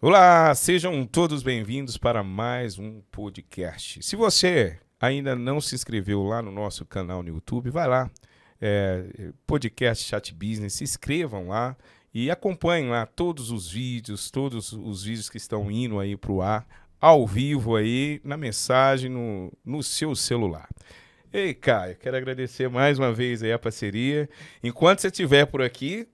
Olá, sejam todos bem-vindos para mais um podcast. Se você ainda não se inscreveu lá no nosso canal no YouTube, vai lá, podcast Chat Business, se inscrevam lá e acompanhem lá todos os vídeos que estão indo aí para o ar, ao vivo aí, na mensagem, no seu celular. Ei, Caio, quero agradecer mais uma vez aí a parceria. Enquanto você estiver por aqui,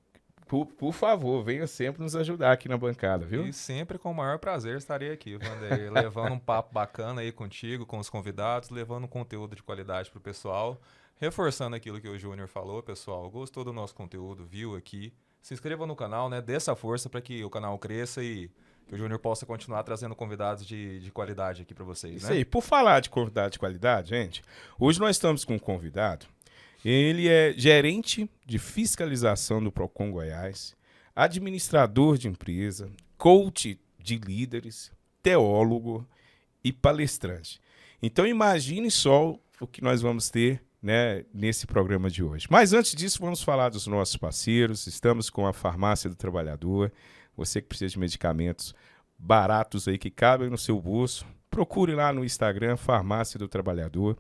por favor, venha sempre nos ajudar aqui na bancada, viu? E sempre com o maior prazer estarei aqui, Vanderlei, levando um papo bacana aí contigo, com os convidados, levando um conteúdo de qualidade pro pessoal, reforçando aquilo que o Júnior falou, pessoal. Gostou do nosso conteúdo, viu aqui? Se inscreva no canal, né? Dê essa força para que o canal cresça e que o Júnior possa continuar trazendo convidados de qualidade aqui para vocês, Isso né? aí, por falar de convidado de qualidade, gente, hoje nós estamos com um convidado. Ele é gerente de fiscalização do Procon Goiás, administrador de empresa, coach de líderes, teólogo e palestrante. Então imagine só o que nós vamos ter, né, nesse programa de hoje. Mas antes disso, vamos falar dos nossos parceiros. Estamos com a Farmácia do Trabalhador. Você que precisa de medicamentos baratos aí que cabem no seu bolso, procure lá no Instagram, Farmácia do Trabalhador.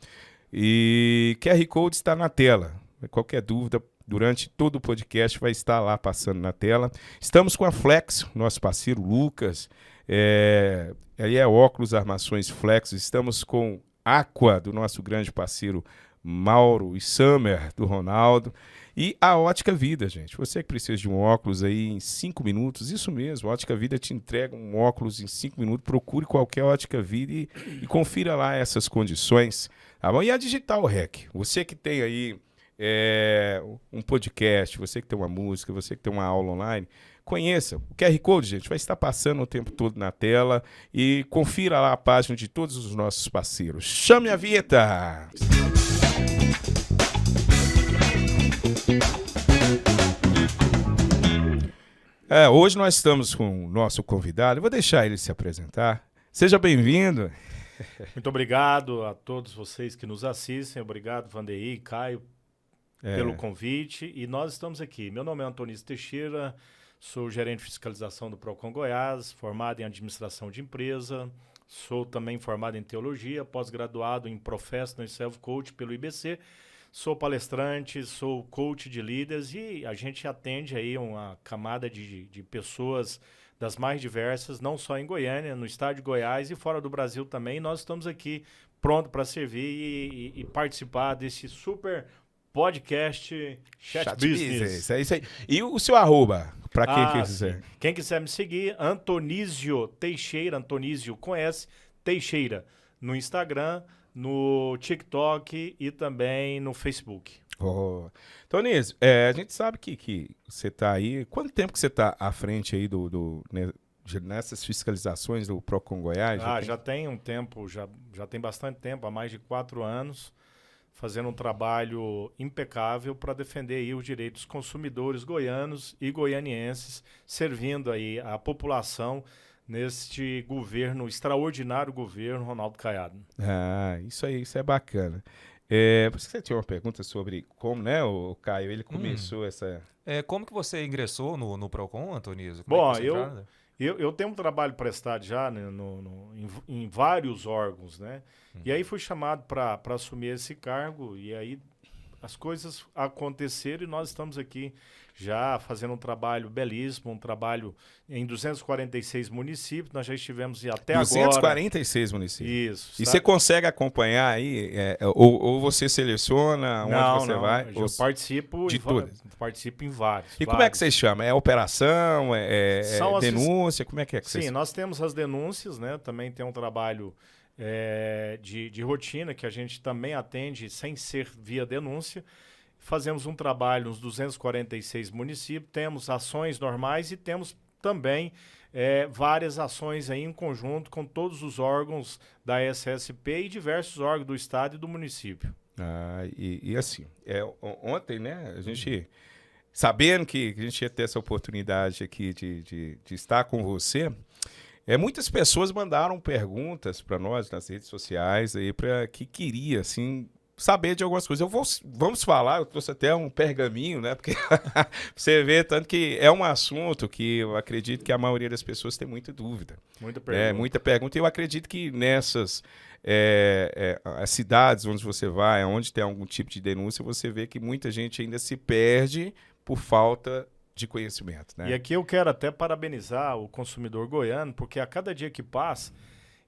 E QR Code está na tela. Qualquer dúvida, durante todo o podcast vai estar lá passando na tela. Estamos com a Flex, nosso parceiro Lucas. Aí é óculos, armações Flex. Estamos com Aqua, do nosso grande parceiro Mauro, e Summer, do Ronaldo. E a Ótica Vida, gente. Você que precisa de um óculos aí em 5 minutos, isso mesmo, a Ótica Vida te entrega um óculos em 5 minutos. Procure qualquer Ótica Vida e confira lá essas condições. Tá bom? E a Digital Rec, você que tem aí um podcast, você que tem uma música, você que tem uma aula online, conheça. O QR Code, gente, vai estar passando o tempo todo na tela e confira lá a página de todos os nossos parceiros. Chame a vinheta! Hoje nós estamos com o nosso convidado, eu vou deixar ele se apresentar. Seja bem-vindo. Muito obrigado a todos vocês que nos assistem. Obrigado, Vanderlei e Caio, pelo convite. E nós estamos aqui. Meu nome é Antonísio Teixeira, sou gerente de fiscalização do Procon Goiás, formado em administração de empresa, sou também formado em teologia, pós-graduado em Professional Self-Coach pelo IBC, sou palestrante, sou coach de líderes e a gente atende aí uma camada de pessoas das mais diversas, não só em Goiânia, no estado de Goiás e fora do Brasil também. Nós estamos aqui pronto para servir e participar desse super podcast Chat Business. É isso aí. E o seu arroba, para quem quiser? Sim. Quem quiser me seguir, Antonísio Teixeira, Antonísio com S, Teixeira, no Instagram, no TikTok e também no Facebook. Tonísio, a gente sabe que você está aí. Quanto tempo que você está à frente aí nessas fiscalizações do Procon Goiás? Já tem um tempo, já tem bastante tempo, há mais de 4 anos, fazendo um trabalho impecável para defender aí os direitos dos consumidores goianos e goianienses, servindo aí a população neste governo, extraordinário governo Ronaldo Caiado. Isso aí, isso é bacana. Você tinha uma pergunta sobre como, né, o Caio, ele começou essa... Como que você ingressou no Procon, Antonísio? Bom, eu tenho um trabalho prestado já, né, em vários órgãos, né? E aí fui chamado para assumir esse cargo e aí as coisas aconteceram e nós estamos aqui já fazendo um trabalho belíssimo, um trabalho em 246 municípios, nós já estivemos até 246 municípios. Isso. E você consegue acompanhar aí, ou você seleciona onde você vai? Eu participo de tudo. Participo em vários. E como é que você chama? É operação, denúncia? Como é que você... Sim, nós temos as denúncias, né? Também tem um trabalho de rotina que a gente também atende sem ser via denúncia. Fazemos um trabalho nos 246 municípios, temos ações normais e temos também várias ações aí em conjunto com todos os órgãos da SSP e diversos órgãos do estado e do município. E assim, ontem, né, a gente, sabendo que a gente ia ter essa oportunidade aqui de estar com você, muitas pessoas mandaram perguntas para nós nas redes sociais aí que queria, assim, saber de algumas coisas. Vamos falar, eu trouxe até um pergaminho, né? Porque você vê tanto que é um assunto que eu acredito que a maioria das pessoas tem muita dúvida. Muita pergunta. Muita pergunta. E eu acredito que nessas as cidades onde você vai, onde tem algum tipo de denúncia, você vê que muita gente ainda se perde por falta de conhecimento, né? E aqui eu quero até parabenizar o consumidor goiano, porque a cada dia que passa,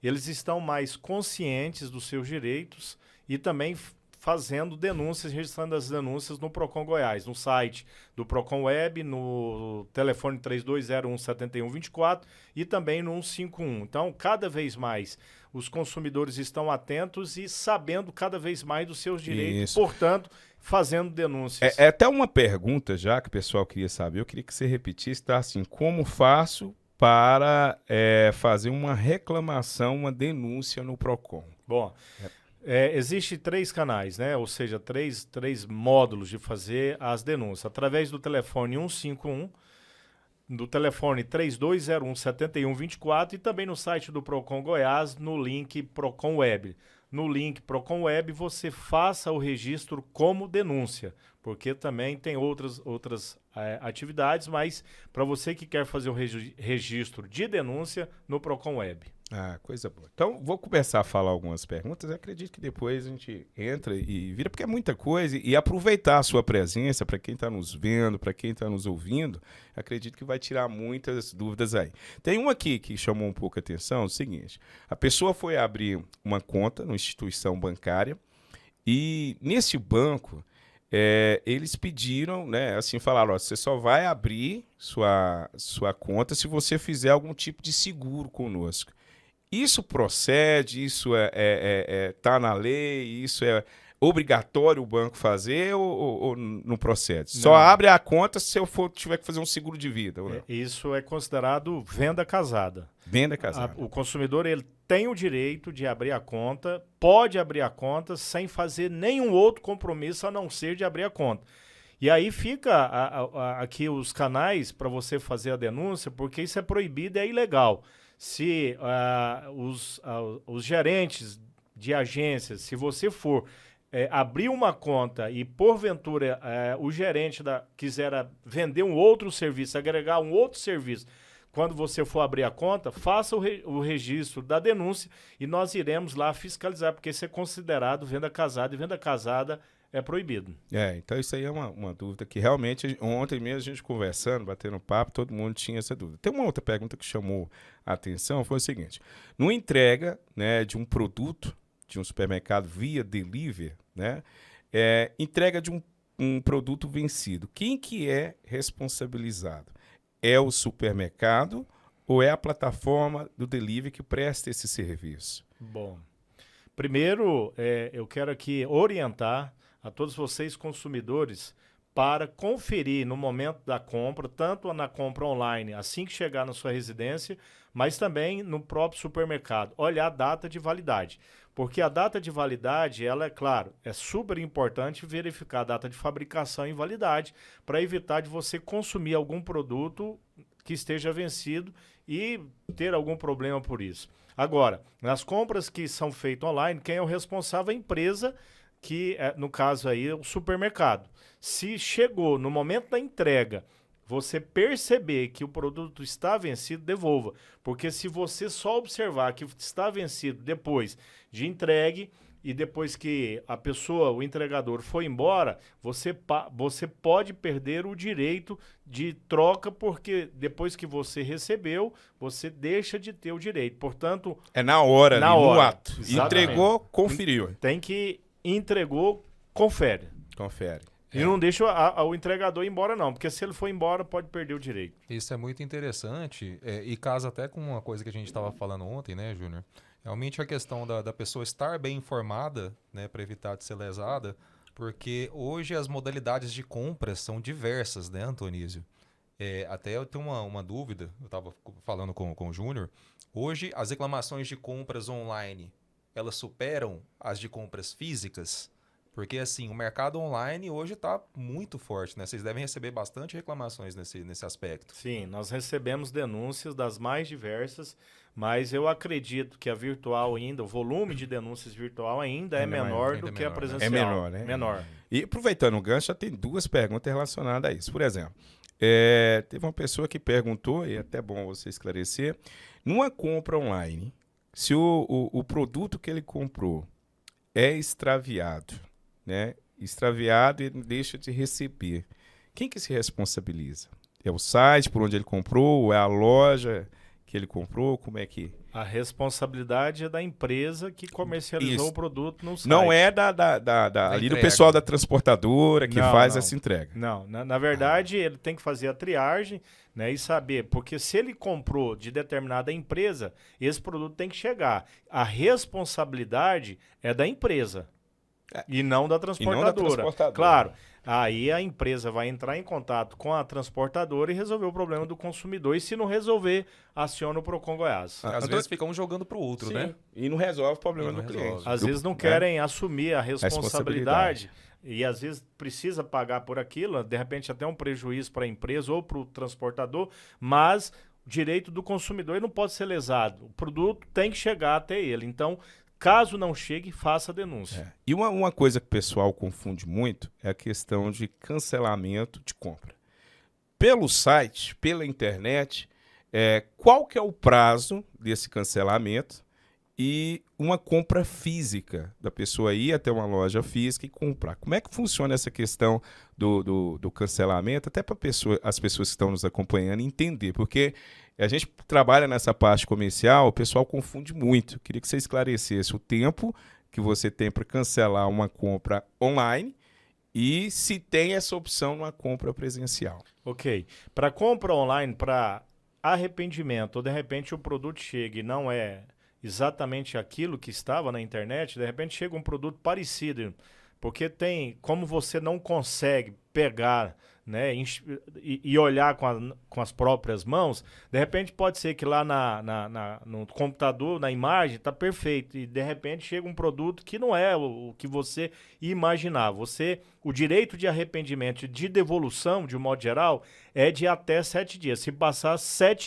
eles estão mais conscientes dos seus direitos e também fazendo denúncias, registrando as denúncias no Procon Goiás, no site do Procon Web, no telefone 3201-7124 e também no 151. Então, cada vez mais, os consumidores estão atentos e sabendo cada vez mais dos seus direitos, portanto, fazendo denúncias. É até uma pergunta já que o pessoal queria saber, eu queria que você repetisse, tá? Assim, como faço para fazer uma reclamação, uma denúncia no Procon? Bom, existe 3 canais, né? Ou seja, três módulos de fazer as denúncias. Através do telefone 151, do telefone 3201-7124 e também no site do Procon Goiás, no link Procon Web. No link Procon Web, você faça o registro como denúncia, porque também tem outras atividades, mas para você que quer fazer o registro de denúncia no Procon Web. Ah, coisa boa. Então, vou começar a falar algumas perguntas. Eu acredito que depois a gente entra e vira, porque é muita coisa. E aproveitar a sua presença para quem está nos vendo, para quem está nos ouvindo, acredito que vai tirar muitas dúvidas aí. Tem uma aqui que chamou um pouco a atenção, é o seguinte. A pessoa foi abrir uma conta numa instituição bancária e nesse banco eles pediram, né, assim, falaram, ó, você só vai abrir sua conta se você fizer algum tipo de seguro conosco. Isso procede, isso tá na lei, isso é obrigatório o banco fazer ou não procede? Só abre a conta se eu tiver que fazer um seguro de vida. Ou não? Isso é considerado venda casada. Venda casada. O consumidor ele tem o direito de abrir a conta, pode abrir a conta sem fazer nenhum outro compromisso a não ser de abrir a conta. E aí fica aqui os canais para você fazer a denúncia, porque isso é proibido e é ilegal. Se os gerentes de agências, se você for abrir uma conta e, porventura, o gerente quiser vender um outro serviço, agregar um outro serviço, quando você for abrir a conta, faça o registro da denúncia e nós iremos lá fiscalizar, porque isso é considerado venda casada e venda casada é proibido. Então isso aí é uma dúvida que realmente, ontem mesmo a gente conversando, batendo papo, todo mundo tinha essa dúvida. Tem uma outra pergunta que chamou a atenção, foi o seguinte, no entrega, né, de um produto de um supermercado via delivery, né, entrega de um produto vencido, quem que é responsabilizado? É o supermercado ou é a plataforma do delivery que presta esse serviço? Bom, primeiro eu quero aqui orientar a todos vocês consumidores para conferir no momento da compra, tanto na compra online, assim que chegar na sua residência, mas também no próprio supermercado, olhar a data de validade. Porque a data de validade, ela é super importante verificar a data de fabricação e validade para evitar de você consumir algum produto que esteja vencido e ter algum problema por isso. Agora, nas compras que são feitas online, quem é o responsável é a empresa, que no caso aí é o supermercado. Se chegou no momento da entrega, você perceber que o produto está vencido, devolva. Porque se você só observar que está vencido depois de entregue e depois que a pessoa, o entregador, foi embora, você pode perder o direito de troca, porque depois que você recebeu, você deixa de ter o direito. Portanto... É na hora, no ato. Exatamente. Entregou, conferiu. Tem que... Entregou, confere. Confere. E não deixa o entregador ir embora, não, porque se ele for embora, pode perder o direito. Isso é muito interessante e casa até com uma coisa que a gente estava falando ontem, né, Júnior? Realmente a questão da pessoa estar bem informada, né, para evitar de ser lesada, porque hoje as modalidades de compras são diversas, né, Antonísio? Até eu tenho uma dúvida, eu estava falando com o Júnior, hoje as reclamações de compras online, elas superam as de compras físicas? Porque, assim, o mercado online hoje está muito forte, né? Vocês devem receber bastante reclamações nesse aspecto. Sim, nós recebemos denúncias das mais diversas, mas eu acredito que a virtual ainda, o volume de denúncias virtual ainda é menor do que a presencial. É menor, né? Menor. E aproveitando o gancho, já tem 2 perguntas relacionadas a isso. Por exemplo, teve uma pessoa que perguntou, e é até bom você esclarecer, numa compra online, se o produto que ele comprou é extraviado, né? Extraviado e ele deixa de receber, quem que se responsabiliza? É o site por onde ele comprou? Ou é a loja que ele comprou? Como é que... A responsabilidade é da empresa que comercializou o produto no site. Não é ali do pessoal da transportadora que faz essa entrega. Não, na verdade ele tem que fazer a triagem, né, e saber, porque se ele comprou de determinada empresa, esse produto tem que chegar. A responsabilidade é da empresa e não da transportadora. Claro. Aí a empresa vai entrar em contato com a transportadora e resolver o problema do consumidor. E se não resolver, aciona o Procon Goiás. Às vezes fica um jogando pro outro, Sim, né? E não resolve o problema do cliente. Às vezes não querem assumir a responsabilidade e às vezes precisa pagar por aquilo, de repente até um prejuízo para a empresa ou para o transportador, mas o direito do consumidor não pode ser lesado. O produto tem que chegar até ele. Então, caso não chegue, faça a denúncia. E uma coisa que o pessoal confunde muito é a questão de cancelamento de compra. Pelo site, pela internet, qual que é o prazo desse cancelamento e uma compra física, da pessoa ir até uma loja física e comprar. Como é que funciona essa questão do cancelamento? Até para as pessoas que estão nos acompanhando entender, porque a gente trabalha nessa parte comercial, o pessoal confunde muito. Eu queria que você esclarecesse o tempo que você tem para cancelar uma compra online e se tem essa opção numa compra presencial. Ok. Para compra online, para arrependimento, ou de repente o produto chega e não é exatamente aquilo que estava na internet, de repente chega um produto parecido, porque tem, como você não consegue pegar, né, e olhar com as próprias mãos, de repente pode ser que lá no computador, na imagem, está perfeito, e de repente chega um produto que não é o que você imaginava. O direito de arrependimento, de devolução, de um modo geral, é de até 7 dias. Se passar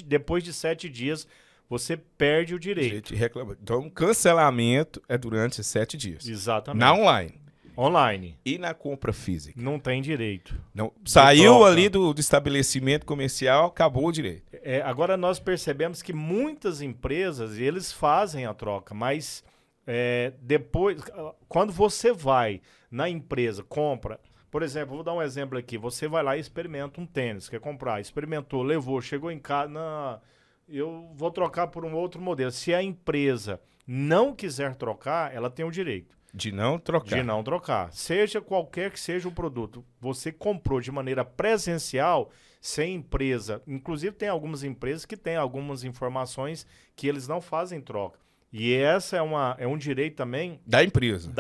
depois de 7 dias, você perde o direito. Então, cancelamento é durante 7 dias. Exatamente. Na online. Online. E na compra física? Não tem direito. Não. Saiu ali do estabelecimento comercial, acabou o direito. Agora nós percebemos que muitas empresas, eles fazem a troca, mas depois, quando você vai na empresa, compra, por exemplo, vou dar um exemplo aqui, você vai lá e experimenta um tênis, quer comprar, experimentou, levou, chegou em casa, eu vou trocar por um outro modelo. Se a empresa não quiser trocar, ela tem o direito. De não trocar. De não trocar. Seja qualquer que seja o produto. Você comprou de maneira presencial, sem empresa. Inclusive, tem algumas empresas que têm algumas informações que eles não fazem troca. E essa é um direito também da empresa.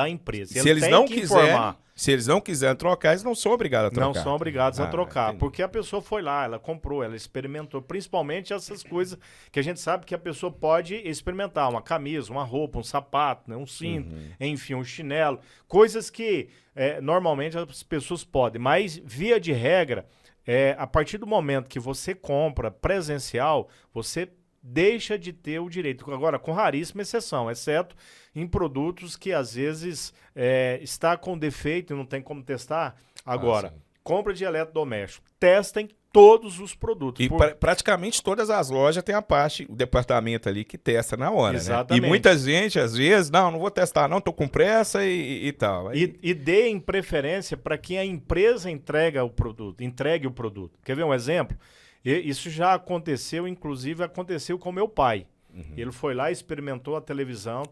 Se eles não quiserem trocar, eles não são obrigados a trocar. Não são obrigados a trocar, entendi. porque a pessoa foi lá, ela comprou, ela experimentou, principalmente essas coisas que a gente sabe que a pessoa pode experimentar, uma camisa, uma roupa, um sapato, né, um cinto, enfim, um chinelo, coisas que normalmente as pessoas podem, mas via de regra, a partir do momento que você compra presencial, você deixa de ter o direito. Agora, com raríssima exceção, exceto em produtos que às vezes está com defeito e não tem como testar. Agora, compra de eletrodoméstico, testem todos os produtos. E praticamente todas as lojas têm o departamento ali que testa na hora. Exatamente. Né? E muita gente, às vezes, não vou testar, não, tô com pressa e tal. E deem preferência para que a empresa entregue o produto. Quer ver um exemplo? Isso já aconteceu, inclusive aconteceu com meu pai. Ele foi lá e experimentou a televisão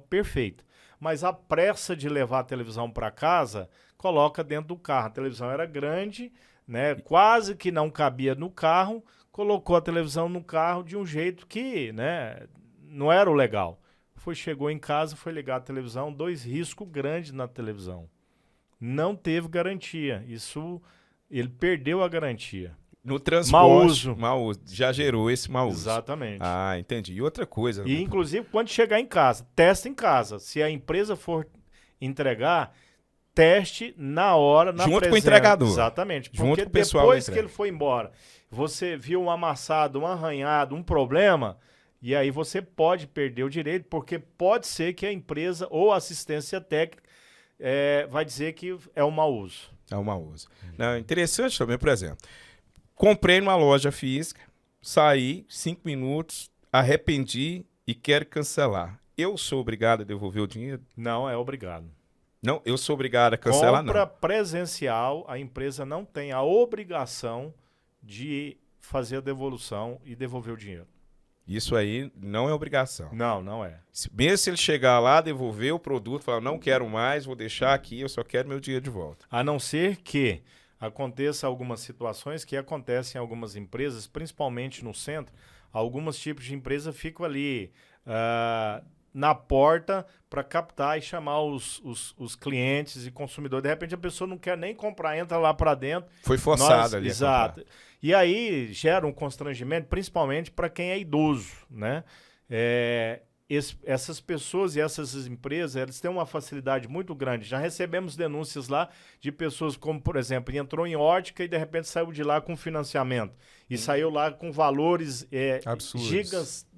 perfeita. Mas a pressa de levar a televisão para casa, coloca dentro do carro. A televisão era grande, né, quase que não cabia no carro, colocou a televisão no carro de um jeito que, né, não era o legal. Chegou em casa, foi ligar a televisão, 2 riscos grandes na televisão. Não teve garantia. Ele perdeu a garantia. No transporte, mau uso. Já gerou esse mau uso. Exatamente. Ah, entendi. E outra coisa... E, inclusive, quando chegar em casa, testa em casa. Se a empresa for entregar, teste na hora, na junto presença. com o entregador. Exatamente. Junto Porque com o pessoal depois da que ele foi embora, você viu um amassado, um arranhado, um problema, e aí você pode perder o direito, porque pode ser que a empresa ou a assistência técnica vai dizer que é um mau uso. É um mau uso. Não, interessante também, por exemplo, comprei numa loja física, saí 5 minutos, arrependi e quero cancelar. Eu sou obrigado a devolver o dinheiro? Não é obrigado. Não, eu sou obrigado a cancelar, Compra não. presencial, a empresa não tem a obrigação de fazer a devolução e devolver o dinheiro. Isso aí não é obrigação. Não é. Mesmo se ele chegar lá, devolver o produto, falar, não quero mais, vou deixar aqui, eu só quero meu dinheiro de volta. A não ser que aconteça algumas situações que acontecem em algumas empresas, principalmente no centro, alguns tipos de empresa ficam ali na porta para captar e chamar os clientes e consumidores. De repente a pessoa não quer nem comprar, entra lá para dentro. Foi forçado ali. Exato. E aí gera um constrangimento, principalmente para quem é idoso, né? Essas pessoas e essas empresas, elas têm uma facilidade muito grande. Já recebemos denúncias lá de pessoas como, por exemplo, entrou em ótica e de repente saiu de lá com financiamento. E saiu lá com valores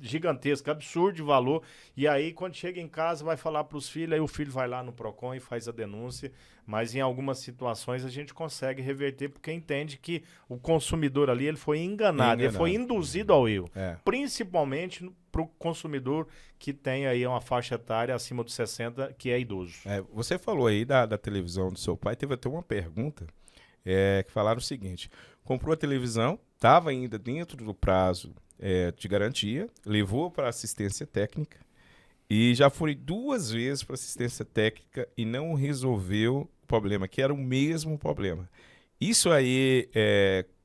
gigantescos, absurdo de valor. E aí, quando chega em casa, vai falar para os filhos, aí o filho vai lá no PROCON e faz a denúncia. Mas em algumas situações a gente consegue reverter, porque entende que o consumidor ali ele foi enganado. Ele foi induzido ao erro. Principalmente para o consumidor que tem aí uma faixa etária acima dos 60, que é idoso. Você falou aí da televisão do seu pai, teve até uma pergunta que falaram o seguinte: comprou a televisão, estava ainda dentro do prazo de garantia, levou para assistência técnica e já foi 2 vezes para assistência técnica e não resolveu o problema, que era o mesmo problema. Isso aí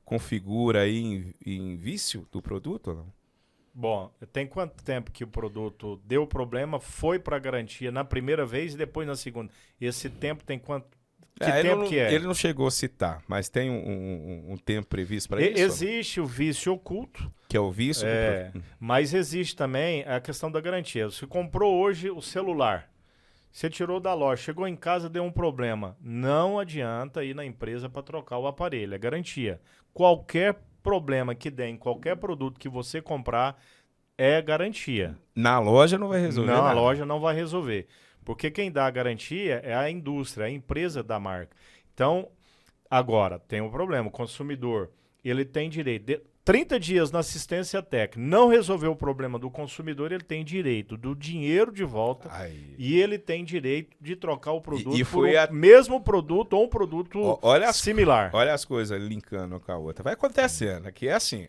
configura aí em vício do produto ou não? Bom, tem quanto tempo que o produto deu problema, foi para garantia na primeira vez e depois na segunda? Esse tempo tem quanto? Ele não chegou a citar, mas tem um tempo previsto para isso? Existe o vício oculto. Que é o vício? Mas existe também a questão da garantia. Você comprou hoje o celular, você tirou da loja, chegou em casa, deu um problema. Não adianta ir na empresa para trocar o aparelho, é garantia. Qualquer problema que der em qualquer produto que você comprar é garantia. Na loja não vai resolver nada. Não, a loja não vai resolver. Porque quem dá a garantia é a indústria, a empresa da marca. Então, agora, tem um problema. O consumidor, ele tem direito de 30 dias na assistência técnica, não resolveu o problema do consumidor, ele tem direito do dinheiro de volta e ele tem direito de trocar o produto por mesmo produto ou um produto similar. Olha as coisas linkando com a outra. Vai acontecendo. Aqui é assim,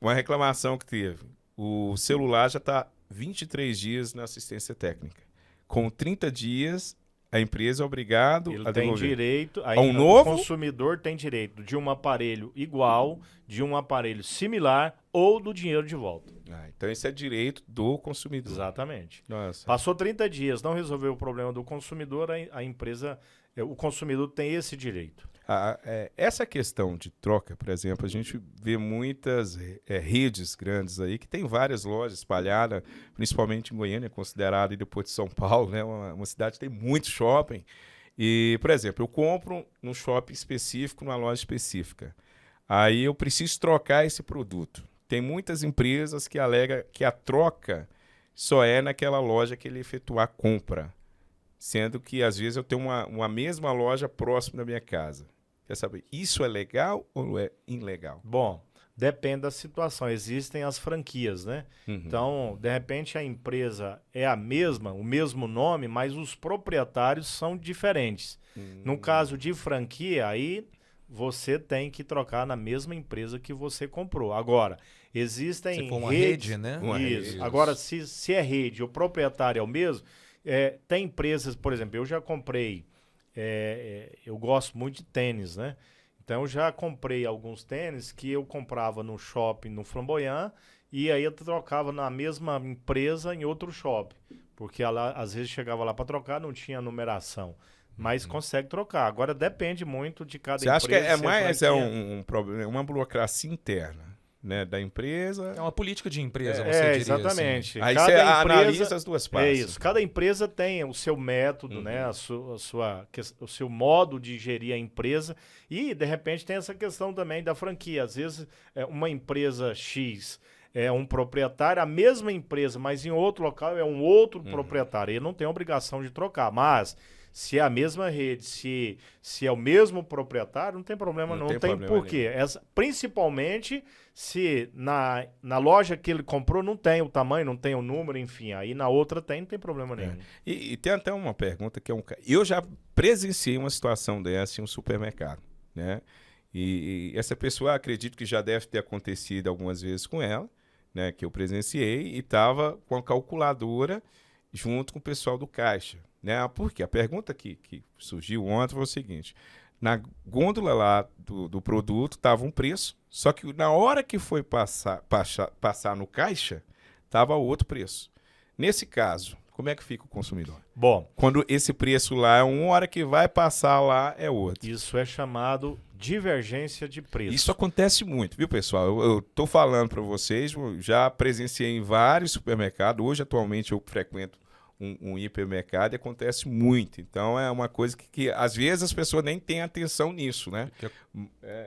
uma reclamação que teve. O celular já está 23 dias na assistência técnica. Com 30 dias, a empresa é obrigada a devolver. Tem direito, novo? O consumidor tem direito de um aparelho igual, de um aparelho similar ou do dinheiro de volta. Então esse é direito do consumidor. Exatamente. Nossa. Passou 30 dias, não resolveu o problema do consumidor, a empresa, o consumidor tem esse direito. Essa questão de troca, por exemplo, a gente vê muitas redes grandes aí, que tem várias lojas espalhadas, principalmente em Goiânia, considerada e depois de São Paulo, né, uma cidade que tem muito shopping. E, por exemplo, eu compro num shopping específico, numa loja específica. Aí eu preciso trocar esse produto. Tem muitas empresas que alegam que a troca só é naquela loja que ele efetuar a compra, sendo que às vezes eu tenho uma mesma loja próxima da minha casa. Quer saber, isso é legal ou é ilegal? Bom, depende da situação. Existem as franquias, né? Então, de repente, a empresa é a mesma, o mesmo nome, mas os proprietários são diferentes. No caso de franquia, aí você tem que trocar na mesma empresa que você comprou. Agora, existem se for uma redes, rede, né? Isso. Agora, se é rede, o proprietário é o mesmo, tem empresas, por exemplo, eu já comprei, eu gosto muito de tênis, né? Então eu já comprei alguns tênis que eu comprava no shopping no Flamboyant e aí eu trocava na mesma empresa em outro shopping, porque ela, às vezes chegava lá para trocar, não tinha numeração, mas consegue trocar. Agora depende muito de cada empresa. Você acha que é mais um problema, uma burocracia interna? né, da empresa. É uma política de empresa, você diria exatamente. Assim. Aí Cada você empresa, analisa as duas partes. É isso. Cada empresa tem o seu método, né, o seu modo de gerir a empresa e, de repente, tem essa questão também da franquia. Às vezes, uma empresa X é um proprietário, a mesma empresa, mas em outro local é um outro proprietário. Ele não tem obrigação de trocar, mas se é a mesma rede, se é o mesmo proprietário, não tem problema, não tem porquê. Principalmente se na loja que ele comprou não tem o tamanho, não tem o número, enfim, aí na outra não tem problema nenhum. E tem até uma pergunta que eu já presenciei uma situação dessa em um supermercado, né? E essa pessoa, acredito que já deve ter acontecido algumas vezes com ela, né? Que eu presenciei e estava com a calculadora junto com o pessoal do caixa. Né? Por quê? A pergunta que surgiu ontem foi o seguinte: na gôndola lá do produto estava um preço, só que na hora que foi passar no caixa, estava outro preço. Nesse caso, como é que fica o consumidor? Bom, quando esse preço lá é uma hora que vai passar lá é outro. Isso é chamado divergência de preço. Isso acontece muito, viu, pessoal? Eu estou falando para vocês, já presenciei em vários supermercados, hoje atualmente eu frequento um hipermercado e acontece muito. Então é uma coisa que às vezes as pessoas nem têm atenção nisso, né?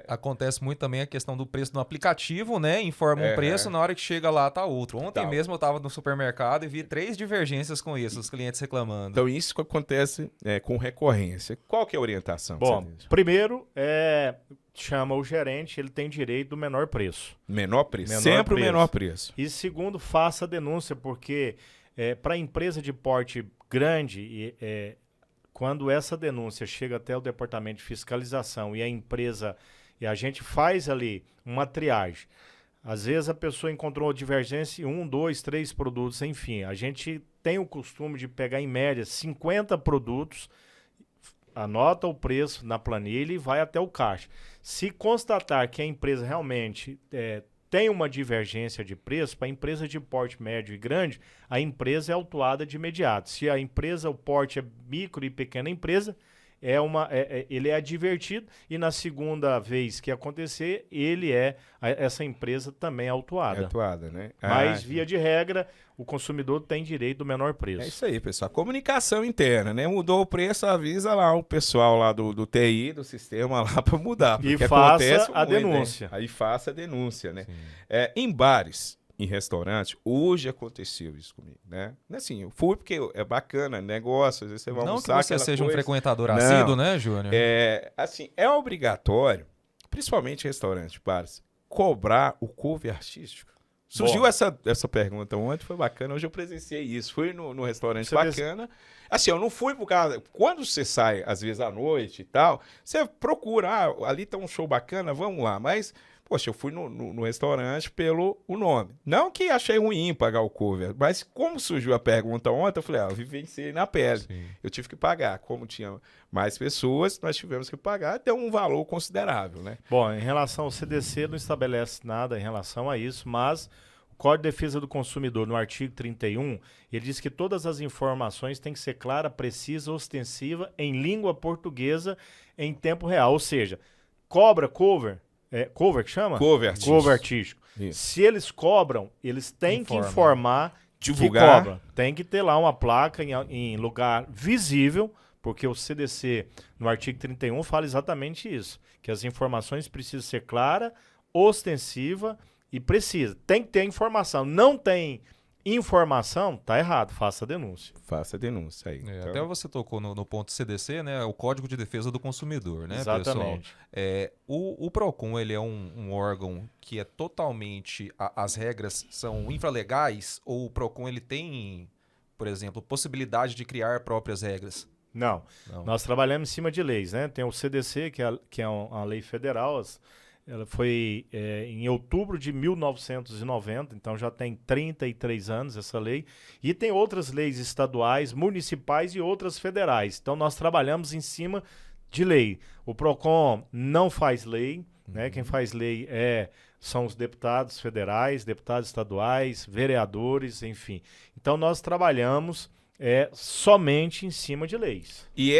Acontece muito também a questão do preço no aplicativo, né? Informa um preço, na hora que chega lá tá outro. Ontem mesmo eu estava no supermercado e vi 3 divergências com isso, os clientes reclamando. Então isso que acontece com recorrência. Qual que é a orientação? Bom, primeiro chama o gerente, ele tem direito do menor preço. Menor preço. Sempre o menor preço. E segundo, faça a denúncia, porque para a empresa de porte grande, quando essa denúncia chega até o departamento de fiscalização e a gente faz ali uma triagem, às vezes a pessoa encontrou divergência em 1, 2, 3 produtos, enfim, a gente tem o costume de pegar em média 50 produtos, anota o preço na planilha e vai até o caixa. Se constatar que a empresa realmente tem uma divergência de preço, para a empresa de porte médio e grande, a empresa é autuada de imediato. Se a empresa, o porte é micro e pequena empresa, ele é advertido e na segunda vez que acontecer, essa empresa também é autuada. É autuada, né? Mas, via de regra, o consumidor tem direito do menor preço. É isso aí, pessoal. Comunicação interna, né? Mudou o preço, avisa lá o pessoal lá do TI, do sistema lá para mudar. E faça a denúncia. Aí faça a denúncia, né? Em bares, em restaurante, hoje aconteceu isso comigo, né? Assim, eu fui porque é bacana, negócio, às vezes você vai almoçar. Não que você seja um frequentador assíduo, né, Júnior? Assim, é obrigatório, principalmente em restaurante, bares, cobrar o cover artístico. Surgiu essa pergunta ontem, foi bacana. Hoje eu presenciei isso. Fui no restaurante bacana. Assim, eu não fui por causa... Quando você sai, às vezes, à noite e tal, você procura, ali tá um show bacana, vamos lá. Mas, poxa, eu fui no restaurante pelo o nome. Não que achei ruim pagar o cover, mas como surgiu a pergunta ontem, eu falei, eu vivenciei na pele. Sim. Eu tive que pagar. Como tinha mais pessoas, nós tivemos que pagar até um valor considerável, né? Bom, em relação ao CDC, não estabelece nada em relação a isso, mas o Código de Defesa do Consumidor, no artigo 31, ele diz que todas as informações têm que ser clara, precisa, ostensiva, em língua portuguesa, em tempo real. Ou seja, cobra cover, cover que chama? Cover artístico. Cover artístico. Se eles cobram, eles têm que informar, divulgar. Que cobra. Tem que ter lá uma placa em lugar visível, porque o CDC, no artigo 31, fala exatamente isso, que as informações precisam ser clara, ostensiva e precisa. Tem que ter informação. Não tem informação, tá errado. Faça a denúncia. Faça a denúncia aí. Então... Até você tocou no ponto CDC, né? O Código de Defesa do Consumidor, né, exatamente. Pessoal? O PROCON, ele é um órgão que é totalmente... As regras são infralegais, ou o PROCON, ele tem, por exemplo, possibilidade de criar próprias regras? Não. Nós trabalhamos em cima de leis, né? Tem o CDC, que é uma lei federal. Ela foi em outubro de 1990, então já tem 33 anos essa lei. E tem outras leis estaduais, municipais e outras federais. Então nós trabalhamos em cima de lei. O PROCON não faz lei, né? Quem faz lei são os deputados federais, deputados estaduais, vereadores, enfim. Então nós trabalhamos somente em cima de leis. E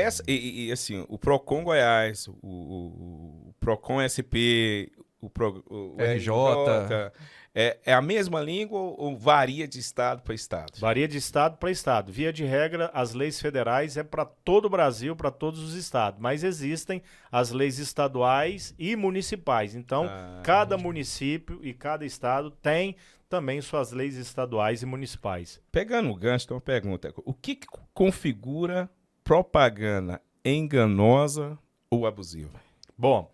assim, o PROCON Goiás, o PROCON SP, o RJ. É a mesma língua ou varia de estado para estado? Varia de estado para estado. Via de regra, as leis federais é para todo o Brasil, para todos os estados. Mas existem as leis estaduais e municipais. Então, cada município e cada estado tem também suas leis estaduais e municipais. Pegando o gancho, tem uma pergunta. O que configura propaganda enganosa ou abusiva? Bom,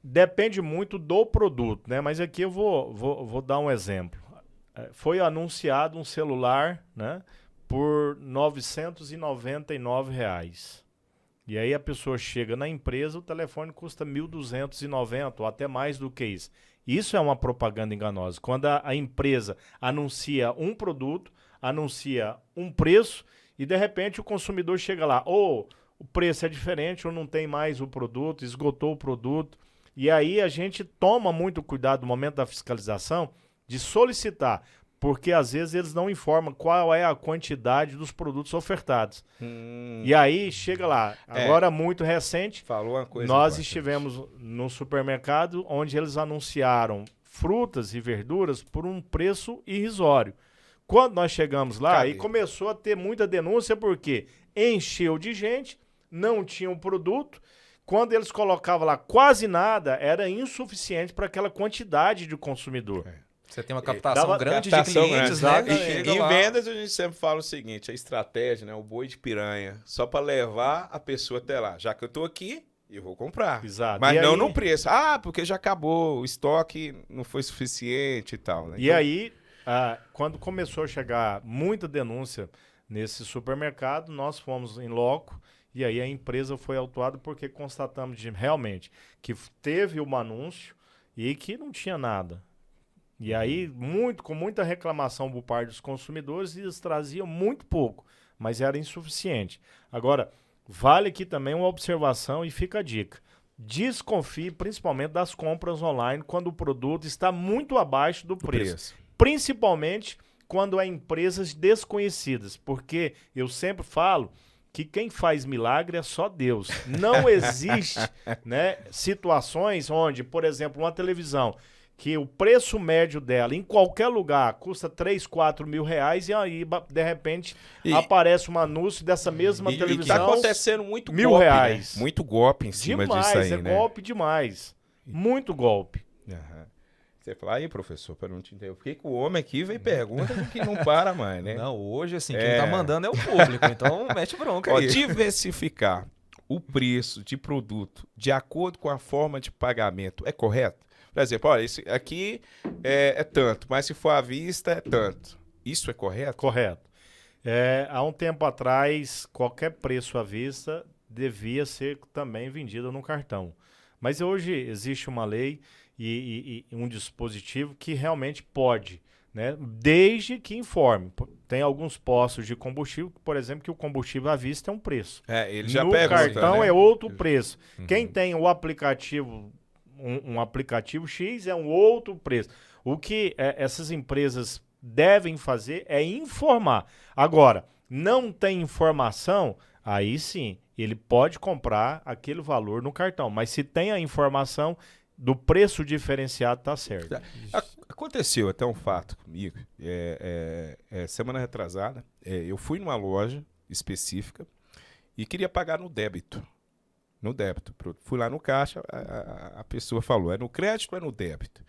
depende muito do produto, né? Mas aqui eu vou dar um exemplo. Foi anunciado um celular, né, por R$ 999. E aí a pessoa chega na empresa, o telefone custa R$ 1.290 ou até mais do que isso. Isso é uma propaganda enganosa. Quando a empresa anuncia um produto, anuncia um preço e de repente o consumidor chega lá, ou o preço é diferente, ou não tem mais o produto, esgotou o produto. E aí a gente toma muito cuidado no momento da fiscalização de solicitar, porque às vezes eles não informam qual é a quantidade dos produtos ofertados. E aí chega lá, agora muito recente, falou uma coisa nós importante. estivemos no supermercado onde eles anunciaram frutas e verduras por um preço irrisório. Quando nós chegamos lá, aí começou a ter muita denúncia porque encheu de gente, não tinha um produto. Quando eles colocavam lá quase nada, era insuficiente para aquela quantidade de consumidor. Você tem uma captação grande de clientes, né? Em vendas, a gente sempre fala o seguinte, a estratégia, né? O boi de piranha, só para levar a pessoa até lá. Já que eu estou aqui, eu vou comprar. Exato. Mas e não aí, no preço. Porque já acabou, o estoque não foi suficiente e tal. Né? E aí, quando começou a chegar muita denúncia nesse supermercado, nós fomos em loco. E aí a empresa foi autuada porque constatamos realmente que teve um anúncio e que não tinha nada. E aí, com muita reclamação por parte dos consumidores, eles traziam muito pouco, mas era insuficiente. Agora, vale aqui também uma observação e fica a dica. Desconfie principalmente das compras online quando o produto está muito abaixo do preço. Principalmente quando é empresas desconhecidas, porque eu sempre falo que quem faz milagre é só Deus. Não existe, né, situações onde, por exemplo, uma televisão, que o preço médio dela em qualquer lugar custa 3, 4 mil reais e aí, de repente, aparece um anúncio dessa mesma televisão. E tá acontecendo muito R$ 1.000. Né? Muito golpe em cima disso aí, né? Golpe demais. Muito golpe. Você fala, aí, professor, para não te entender, por que o homem aqui vem pergunta que não para mais, né? Não, hoje, assim, quem tá mandando é o público, então mete bronca aí. Diversificar o preço de produto de acordo com a forma de pagamento é correto? Por exemplo, olha, esse aqui é tanto, mas se for à vista é tanto. Isso é correto? Correto. Há um tempo atrás, qualquer preço à vista devia ser também vendido no cartão. Mas hoje existe uma lei e um dispositivo que realmente pode, né? Desde que informe. Tem alguns postos de combustível, por exemplo, que o combustível à vista é um preço. Ele já no pergunta, cartão, né? é outro preço. Quem tem o aplicativo, um aplicativo X é um outro preço. O que essas empresas devem fazer é informar. Agora, não tem informação, aí sim, ele pode comprar aquele valor no cartão. Mas se tem a informação do preço diferenciado, tá certo. Aconteceu até um fato comigo. Semana retrasada, eu fui numa loja específica e queria pagar no débito. Fui lá no caixa, a pessoa falou, é no crédito ou é no débito?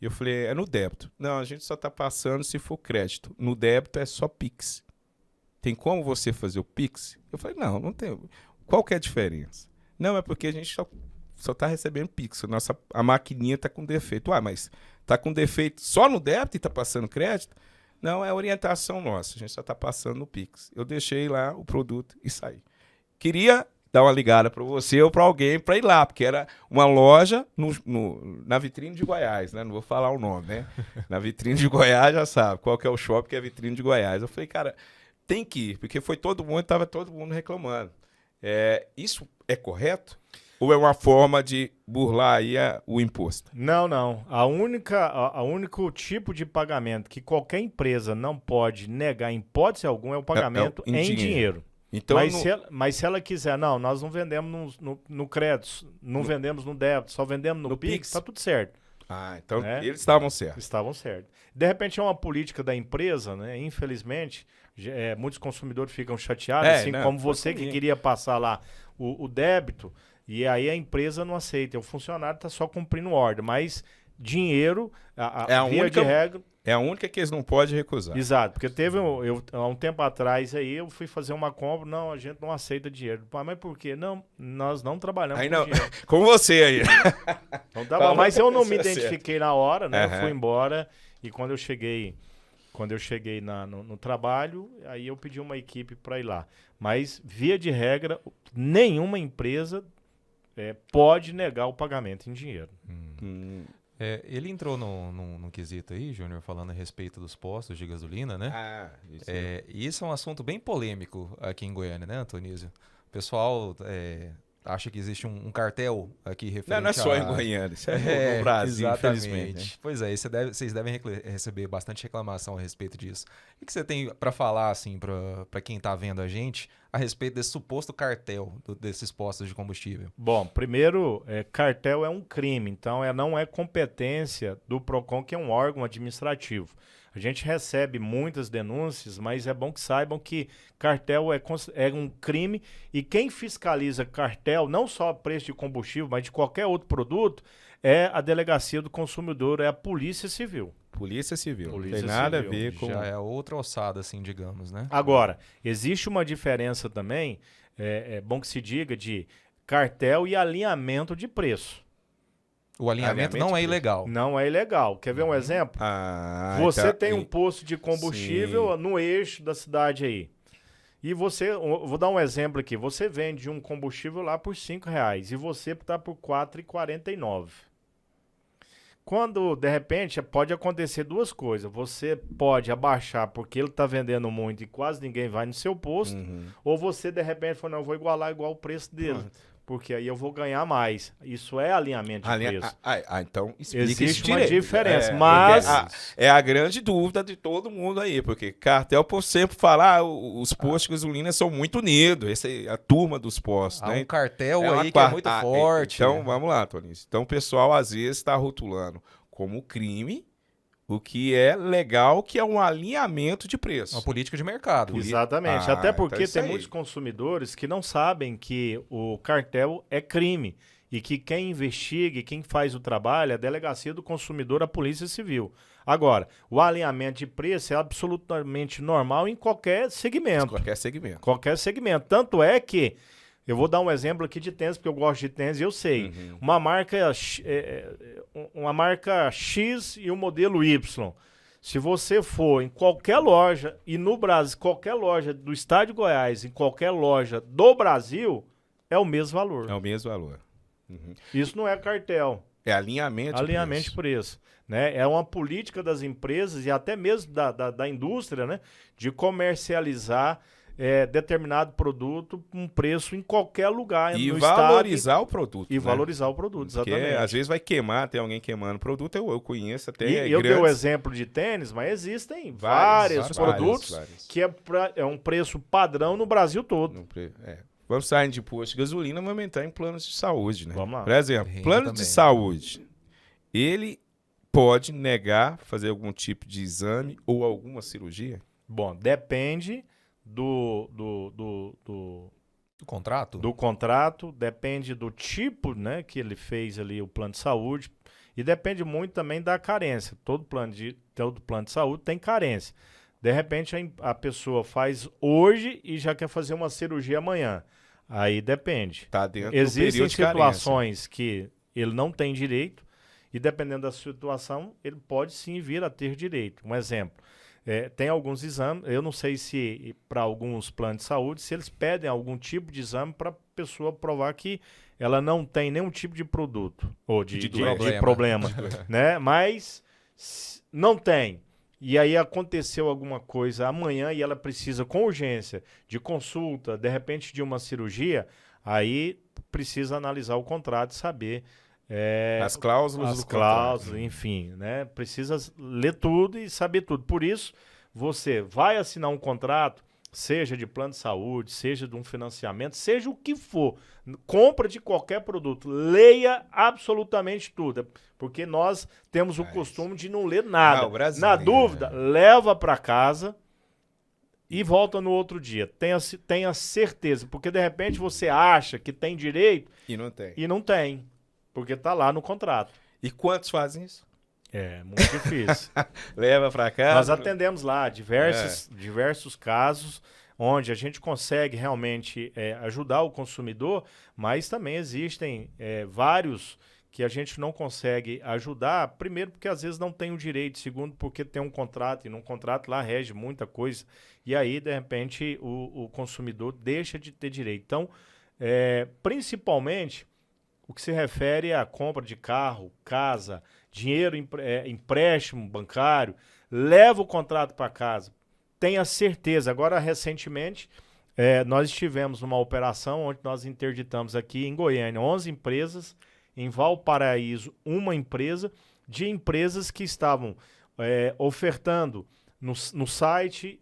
E eu falei, é no débito. Não, a gente só está passando se for crédito. No débito é só Pix. Tem como você fazer o Pix? Eu falei, não tem. Qual que é a diferença? Não, é porque a gente só está recebendo Pix. A maquininha está com defeito. Mas está com defeito só no débito e está passando crédito? Não, é orientação nossa. A gente só está passando no Pix. Eu deixei lá o produto e saí. Queria dar uma ligada para você ou para alguém para ir lá, porque era uma loja na vitrine de Goiás, né? Não vou falar o nome, né? Na vitrine de Goiás já sabe qual que é o shopping que é a vitrine de Goiás. Eu falei, cara, tem que ir, porque estava todo mundo reclamando. Isso é correto? Ou é uma forma de burlar aí o imposto? Não. O único tipo de pagamento que qualquer empresa não pode negar em hipótese alguma é o pagamento em dinheiro. Então, mas se ela quiser, não, nós não vendemos no crédito, não vendemos no débito, só vendemos no Pix, tá tudo certo. Então eles estavam certos. Estavam certos. De repente é uma política da empresa, né? Infelizmente, muitos consumidores ficam chateados, assim como você que queria passar lá o débito, e aí a empresa não aceita. O funcionário está só cumprindo ordem, mas dinheiro, via de regra... É a única que eles não podem recusar. Exato, porque há um tempo atrás aí, eu fui fazer uma compra, não, a gente não aceita dinheiro. Mas por quê? Não, nós não trabalhamos com dinheiro. Com você aí. Não tá, mas eu não me identifiquei na hora, né? Eu fui embora e quando eu cheguei no trabalho, aí eu pedi uma equipe para ir lá. Mas, via de regra, nenhuma empresa pode negar o pagamento em dinheiro. Ele entrou num quesito aí, Júnior, falando a respeito dos postos de gasolina, né? Isso é um assunto bem polêmico aqui em Goiânia, né, Antonísio? O pessoal acha que existe um cartel aqui referente não é só em Goiânia, isso é no Brasil, infelizmente. Né? Pois é, vocês devem receber bastante reclamação a respeito disso. O que você tem para falar, assim, para quem está vendo a gente, a respeito desse suposto cartel desses postos de combustível? Bom, primeiro, cartel é um crime, então não é competência do PROCON, que é um órgão administrativo. A gente recebe muitas denúncias, mas é bom que saibam que cartel é um crime e quem fiscaliza cartel, não só preço de combustível, mas de qualquer outro produto, é a Delegacia do Consumidor, é a Polícia Civil. Polícia Civil. Não tem nada a ver com... Já é outra ossada, assim, digamos, né? Agora, existe uma diferença também, é bom que se diga, de cartel e alinhamento de preço. O alinhamento não é ilegal. Não é ilegal. Quer ver um exemplo? Você tem um posto de combustível no eixo da cidade aí. E vou dar um exemplo aqui. Você vende um combustível lá por R$5 e você está por R$4,49. Quando, de repente, pode acontecer duas coisas. Você pode abaixar porque ele está vendendo muito e quase ninguém vai no seu posto. Ou você, de repente, fala, não, eu vou igualar igual o preço dele. Porque aí eu vou ganhar mais. Isso é alinhamento de preço. Então explica existe uma diferença, mas... É a grande dúvida de todo mundo aí, porque cartel, por sempre falar, os postos de gasolina são muito unidos, essa é a turma dos postos. Há né? um cartel aí que é muito forte. Então, vamos lá, Toninho. Então, o pessoal, às vezes, está rotulando como crime o que é legal, que é um alinhamento de preço. Uma política de mercado. Exatamente. Até porque tem muitos consumidores que não sabem que o cartel é crime e que quem investiga e quem faz o trabalho é a Delegacia do Consumidor, a Polícia Civil. Agora, o alinhamento de preço é absolutamente normal em qualquer segmento. Qualquer segmento. Tanto é que eu vou dar um exemplo aqui de tênis, porque eu gosto de tênis e eu sei. Uma marca X e o modelo Y. Se você for em qualquer loja, e no Brasil, qualquer loja do estado de Goiás, em qualquer loja do Brasil, é o mesmo valor. É o mesmo valor. Isso não é cartel. É alinhamento de preço. Né? É uma política das empresas e até mesmo da indústria, né? De comercializar determinado produto um preço em qualquer lugar e no valorizar estado, o produto. E valorizar o produto, exatamente. Porque às vezes vai queimar, tem alguém queimando o produto, eu conheço até eu dei o exemplo de tênis, mas existem vários produtos que é um preço padrão no Brasil todo. Vamos sair de posto de gasolina, vamos entrar em planos de saúde, né? Vamos lá. Por exemplo, plano de saúde, ele pode negar fazer algum tipo de exame ou alguma cirurgia? Bom, depende do contrato? Do contrato, depende do tipo, né, que ele fez ali o plano de saúde e depende muito também da carência. Todo plano de saúde tem carência. De repente a pessoa faz hoje e já quer fazer uma cirurgia amanhã. Aí depende. Tá dentro Existem do período de situações que ele não tem direito e dependendo da situação ele pode sim vir a ter direito. Um exemplo. Tem alguns exames, eu não sei se para alguns planos de saúde, se eles pedem algum tipo de exame para a pessoa provar que ela não tem nenhum tipo de produto ou de problema, né? Mas não tem. E aí aconteceu alguma coisa amanhã e ela precisa com urgência de consulta, de repente de uma cirurgia, aí precisa analisar o contrato e saber... as cláusulas, enfim, né? Precisa ler tudo e saber tudo. Por isso, você vai assinar um contrato, seja de plano de saúde, seja de um financiamento, seja o que for, compra de qualquer produto, leia absolutamente tudo, porque nós temos o costume de não ler nada. o brasileiro, Na dúvida, leva para casa e volta no outro dia. Tenha certeza, porque de repente você acha que tem direito e não tem, porque está lá no contrato. E quantos fazem isso? É muito difícil. Leva para casa. Nós atendemos lá diversos casos onde a gente consegue realmente ajudar o consumidor, mas também existem vários que a gente não consegue ajudar, primeiro porque às vezes não tem o direito, segundo porque tem um contrato, e num contrato lá rege muita coisa, e aí de repente o consumidor deixa de ter direito. Então, principalmente o que se refere à compra de carro, casa, dinheiro, empréstimo bancário, leva o contrato para casa. Tenha certeza. Agora, recentemente, nós estivemos numa operação onde nós interditamos aqui em Goiânia 11 empresas, em Valparaíso uma empresa, de empresas que estavam ofertando no site,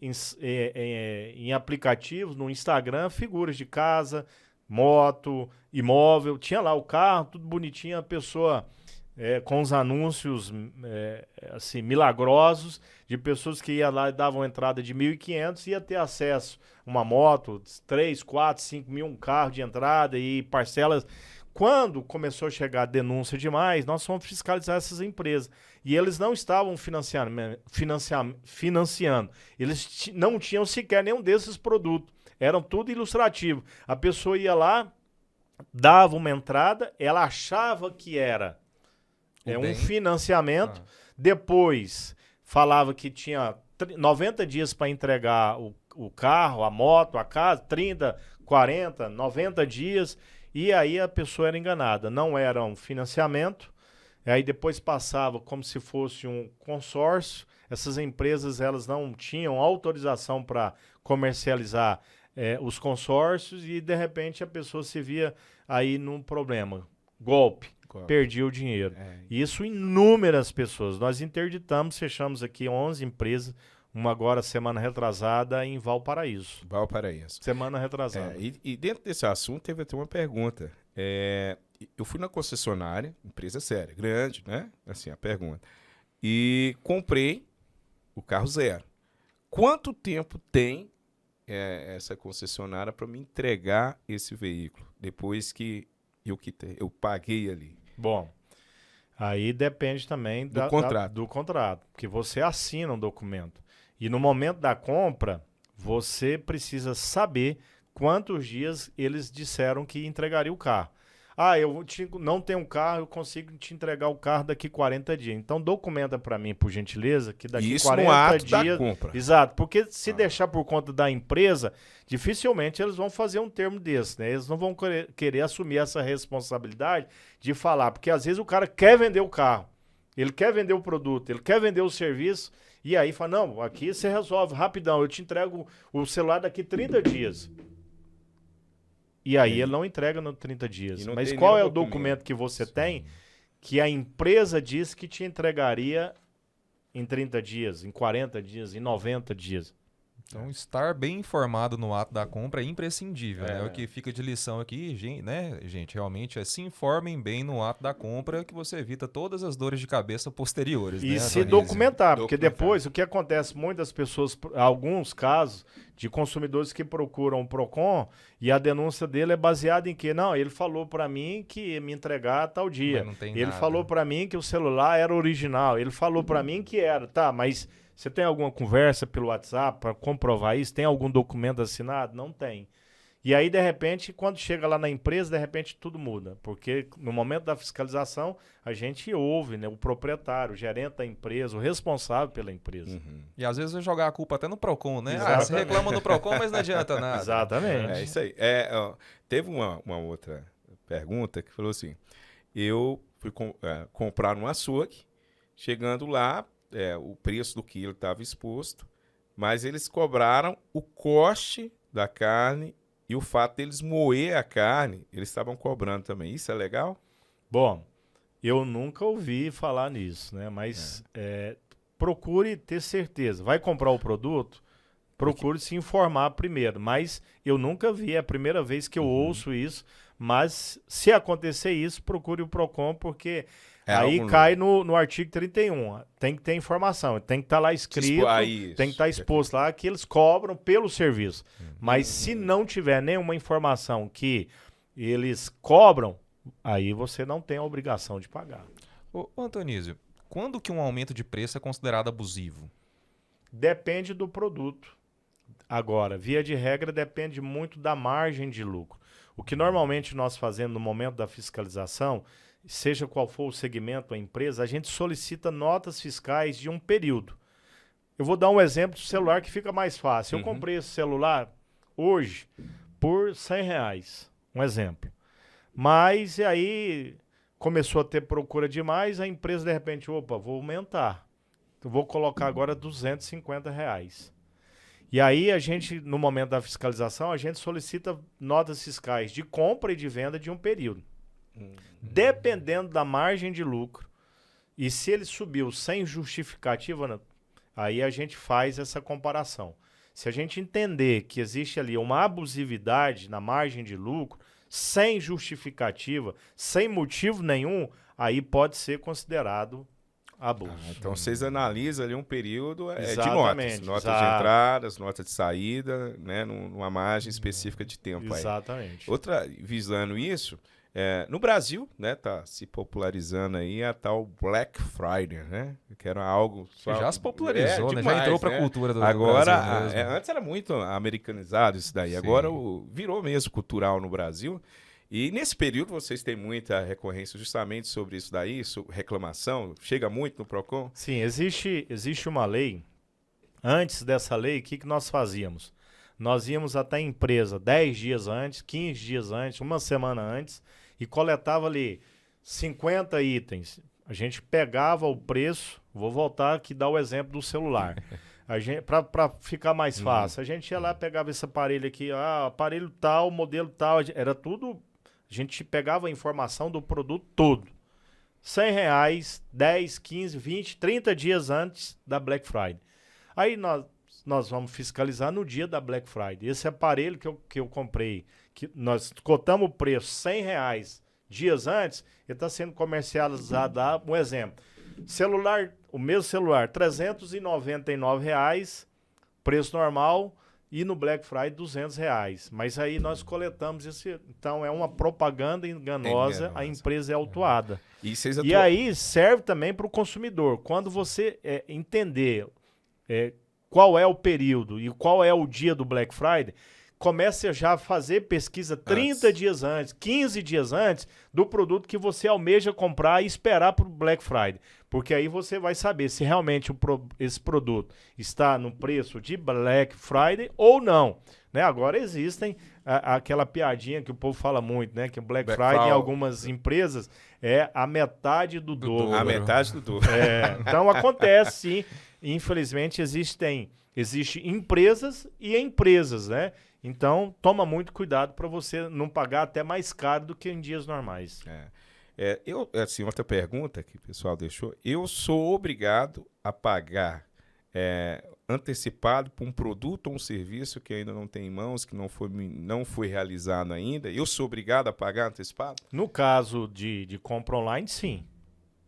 em aplicativos, no Instagram, figuras de casa, moto, imóvel, tinha lá o carro, tudo bonitinho, a pessoa com os anúncios assim, milagrosos, de pessoas que iam lá e davam entrada de 1.500 e ia ter acesso a uma moto, 3, 4, 5 mil, um carro de entrada e parcelas. Quando começou a chegar a denúncia demais, nós fomos fiscalizar essas empresas. E eles não estavam financiando. Eles não tinham sequer nenhum desses produtos. Eram tudo ilustrativo. A pessoa ia lá, dava uma entrada, ela achava que era um financiamento, depois falava que tinha 90 dias para entregar o carro, a moto, a casa, 30, 40, 90 dias, e aí a pessoa era enganada. Não era um financiamento, aí depois passava como se fosse um consórcio. Essas empresas elas não tinham autorização para comercializar os consórcios e de repente a pessoa se via aí num problema, golpe. Perdia o dinheiro. Isso inúmeras pessoas. Nós interditamos, fechamos aqui 11 empresas, uma agora semana retrasada em Valparaíso. Semana retrasada. E dentro desse assunto teve até uma pergunta. Eu fui na concessionária, empresa séria, grande, né? Assim, a pergunta. E comprei o carro zero. Quanto tempo tem essa concessionária para me entregar esse veículo depois que eu paguei ali? Bom, aí depende também do contrato, porque você assina um documento. E no momento da compra, você precisa saber quantos dias eles disseram que entregariam o carro. Eu não tenho um carro, eu consigo te entregar o carro daqui 40 dias. Então documenta para mim, por gentileza, que daqui isso 40 no ato dias... da compra. Exato, porque se deixar por conta da empresa, dificilmente eles vão fazer um termo desse, né? Eles não vão querer assumir essa responsabilidade de falar, porque às vezes o cara quer vender o carro, ele quer vender o produto, ele quer vender o serviço, e aí fala, não, aqui você resolve rapidão, eu te entrego o celular daqui 30 dias. E aí ele não entrega nos 30 dias. Mas qual é o documento que você tem que a empresa diz que te entregaria em 30 dias, em 40 dias, em 90 dias? Então, estar bem informado no ato da compra é imprescindível. Né? O que fica de lição aqui, gente, realmente se informem bem no ato da compra que você evita todas as dores de cabeça posteriores. E né, se documentar, porque depois o que acontece, muitas pessoas, alguns casos de consumidores que procuram o PROCON e a denúncia dele é baseada em que? Não, ele falou para mim que ia me entregar tal dia. Ele falou para mim que o celular era original. Ele falou para mim que era. Tá, mas... Você tem alguma conversa pelo WhatsApp para comprovar isso? Tem algum documento assinado? Não tem. E aí, de repente, quando chega lá na empresa, de repente tudo muda. Porque no momento da fiscalização, a gente ouve, né, o proprietário, o gerente da empresa, o responsável pela empresa. Uhum. E às vezes vai jogar a culpa até no PROCON, né? Exatamente. Você reclama no PROCON, mas não adianta nada. Exatamente. É isso aí. Teve uma outra pergunta que falou assim, eu fui comprar um açougue, chegando lá, o preço do quilo estava exposto, mas eles cobraram o corte da carne e o fato deles moer a carne, eles estavam cobrando também. Isso é legal? Bom, eu nunca ouvi falar nisso, né? Mas procure ter certeza. Vai comprar o produto? procure se informar primeiro. Mas eu nunca vi, é a primeira vez que eu ouço isso. Mas se acontecer isso, procure o PROCON, porque aí cai no artigo 31. Tem que ter informação, tem que estar lá escrito, tem que estar exposto lá que eles cobram pelo serviço. Mas se não tiver nenhuma informação que eles cobram, aí você não tem a obrigação de pagar. Ô Antonísio, quando que um aumento de preço é considerado abusivo? Depende do produto. Agora, via de regra, depende muito da margem de lucro. O que normalmente nós fazemos no momento da fiscalização, seja qual for o segmento, a empresa, a gente solicita notas fiscais de um período. Eu vou dar um exemplo do celular que fica mais fácil. Eu comprei esse celular hoje por R$100, um exemplo. Mas e aí começou a ter procura demais, a empresa de repente, opa, vou aumentar. Eu vou colocar agora R$250. E aí a gente, no momento da fiscalização, a gente solicita notas fiscais de compra e de venda de um período. Dependendo da margem de lucro, e se ele subiu sem justificativa, aí a gente faz essa comparação. Se a gente entender que existe ali uma abusividade na margem de lucro, sem justificativa, sem motivo nenhum, aí pode ser considerado abuso. Então vocês analisam ali um período de Exatamente, notas de entradas, notas de saída, né, numa margem específica de tempo. Exatamente. Outra, visando isso, no Brasil, né, tá se popularizando aí a tal Black Friday, né, que era algo... Já se popularizou, né, demais, já entrou para a cultura do agora, Brasil mesmo. Antes era muito americanizado isso daí, Sim. agora virou mesmo cultural no Brasil. E nesse período vocês têm muita recorrência justamente sobre isso daí, reclamação, chega muito no PROCON? Sim, existe uma lei. Antes dessa lei, o que nós fazíamos? Nós íamos até a empresa 10 dias antes, 15 dias antes, uma semana antes, e coletava ali 50 itens. A gente pegava o preço, vou voltar aqui e dar o exemplo do celular. Para ficar mais fácil, a gente ia lá, pegava esse aparelho aqui, aparelho tal, modelo tal, era tudo... A gente pegava a informação do produto todo. R$100, 10, 15, 20, 30 dias antes da Black Friday. Aí nós vamos fiscalizar no dia da Black Friday. Esse aparelho que eu comprei, que nós cotamos o preço R$100 dias antes, ele está sendo comercializado lá, um exemplo. O mesmo celular, R$399, preço normal, e no Black Friday R$200. Mas aí nós coletamos esse. Então é uma propaganda enganosa, a empresa é autuada. E aí serve também para o consumidor. Quando você entender qual é o período e qual é o dia do Black Friday, comece a já fazer pesquisa 30 dias antes, 15 dias antes do produto que você almeja comprar e esperar para o Black Friday. Porque aí você vai saber se realmente esse produto está no preço de Black Friday ou não. Né? Agora existem aquela piadinha que o povo fala muito, né? Que o Black Friday em algumas empresas é a metade do dobro. A metade do dobro. Então acontece, sim. Infelizmente existem empresas e empresas, né? Então, toma muito cuidado para você não pagar até mais caro do que em dias normais. Outra pergunta que o pessoal deixou. Eu sou obrigado a pagar antecipado por um produto ou um serviço que ainda não tem em mãos, que não foi realizado ainda? Eu sou obrigado a pagar antecipado? No caso de compra online, sim.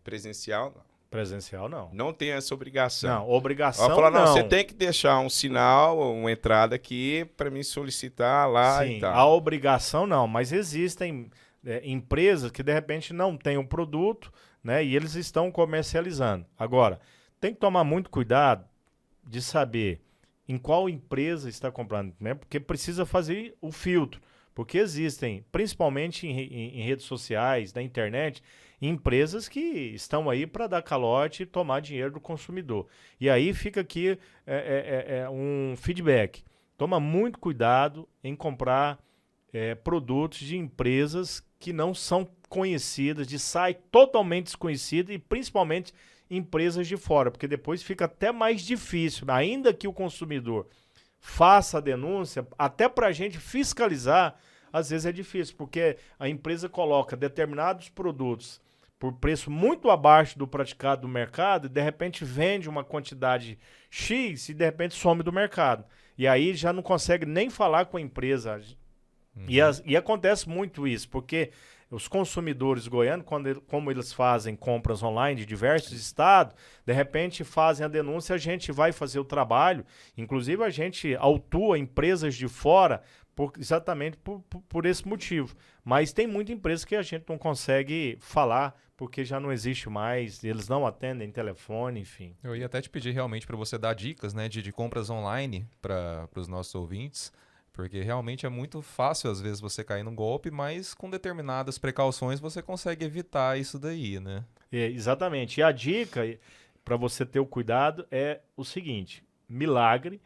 Presencial, não. Presencial, não. Não tem essa obrigação. Não, obrigação falar, não. Você tem que deixar um sinal, uma entrada aqui para me solicitar lá. Sim, e tal. A obrigação não, mas existem empresas que de repente não têm um produto, né, e eles estão comercializando. Agora, tem que tomar muito cuidado de saber em qual empresa está comprando, né, porque precisa fazer o filtro. Porque existem, principalmente em redes sociais, na internet, empresas que estão aí para dar calote e tomar dinheiro do consumidor. E aí fica aqui um feedback. Toma muito cuidado em comprar produtos de empresas que não são conhecidas, de site totalmente desconhecido e principalmente empresas de fora, porque depois fica até mais difícil, ainda que o consumidor faça a denúncia, até para a gente fiscalizar, às vezes é difícil, porque a empresa coloca determinados produtos por preço muito abaixo do praticado do mercado e de repente vende uma quantidade X e de repente some do mercado. E aí já não consegue nem falar com a empresa. E acontece muito isso, porque os consumidores goianos, como eles fazem compras online de diversos estados, de repente fazem a denúncia, a gente vai fazer o trabalho. Inclusive a gente autua empresas de fora exatamente por esse motivo. Mas tem muita empresa que a gente não consegue falar porque já não existe mais, eles não atendem telefone, enfim. Eu ia até te pedir realmente para você dar dicas, né, de compras online para os nossos ouvintes, porque realmente é muito fácil às vezes você cair num golpe, mas com determinadas precauções você consegue evitar isso daí, né? Exatamente. E a dica para você ter o cuidado é o seguinte: milagre,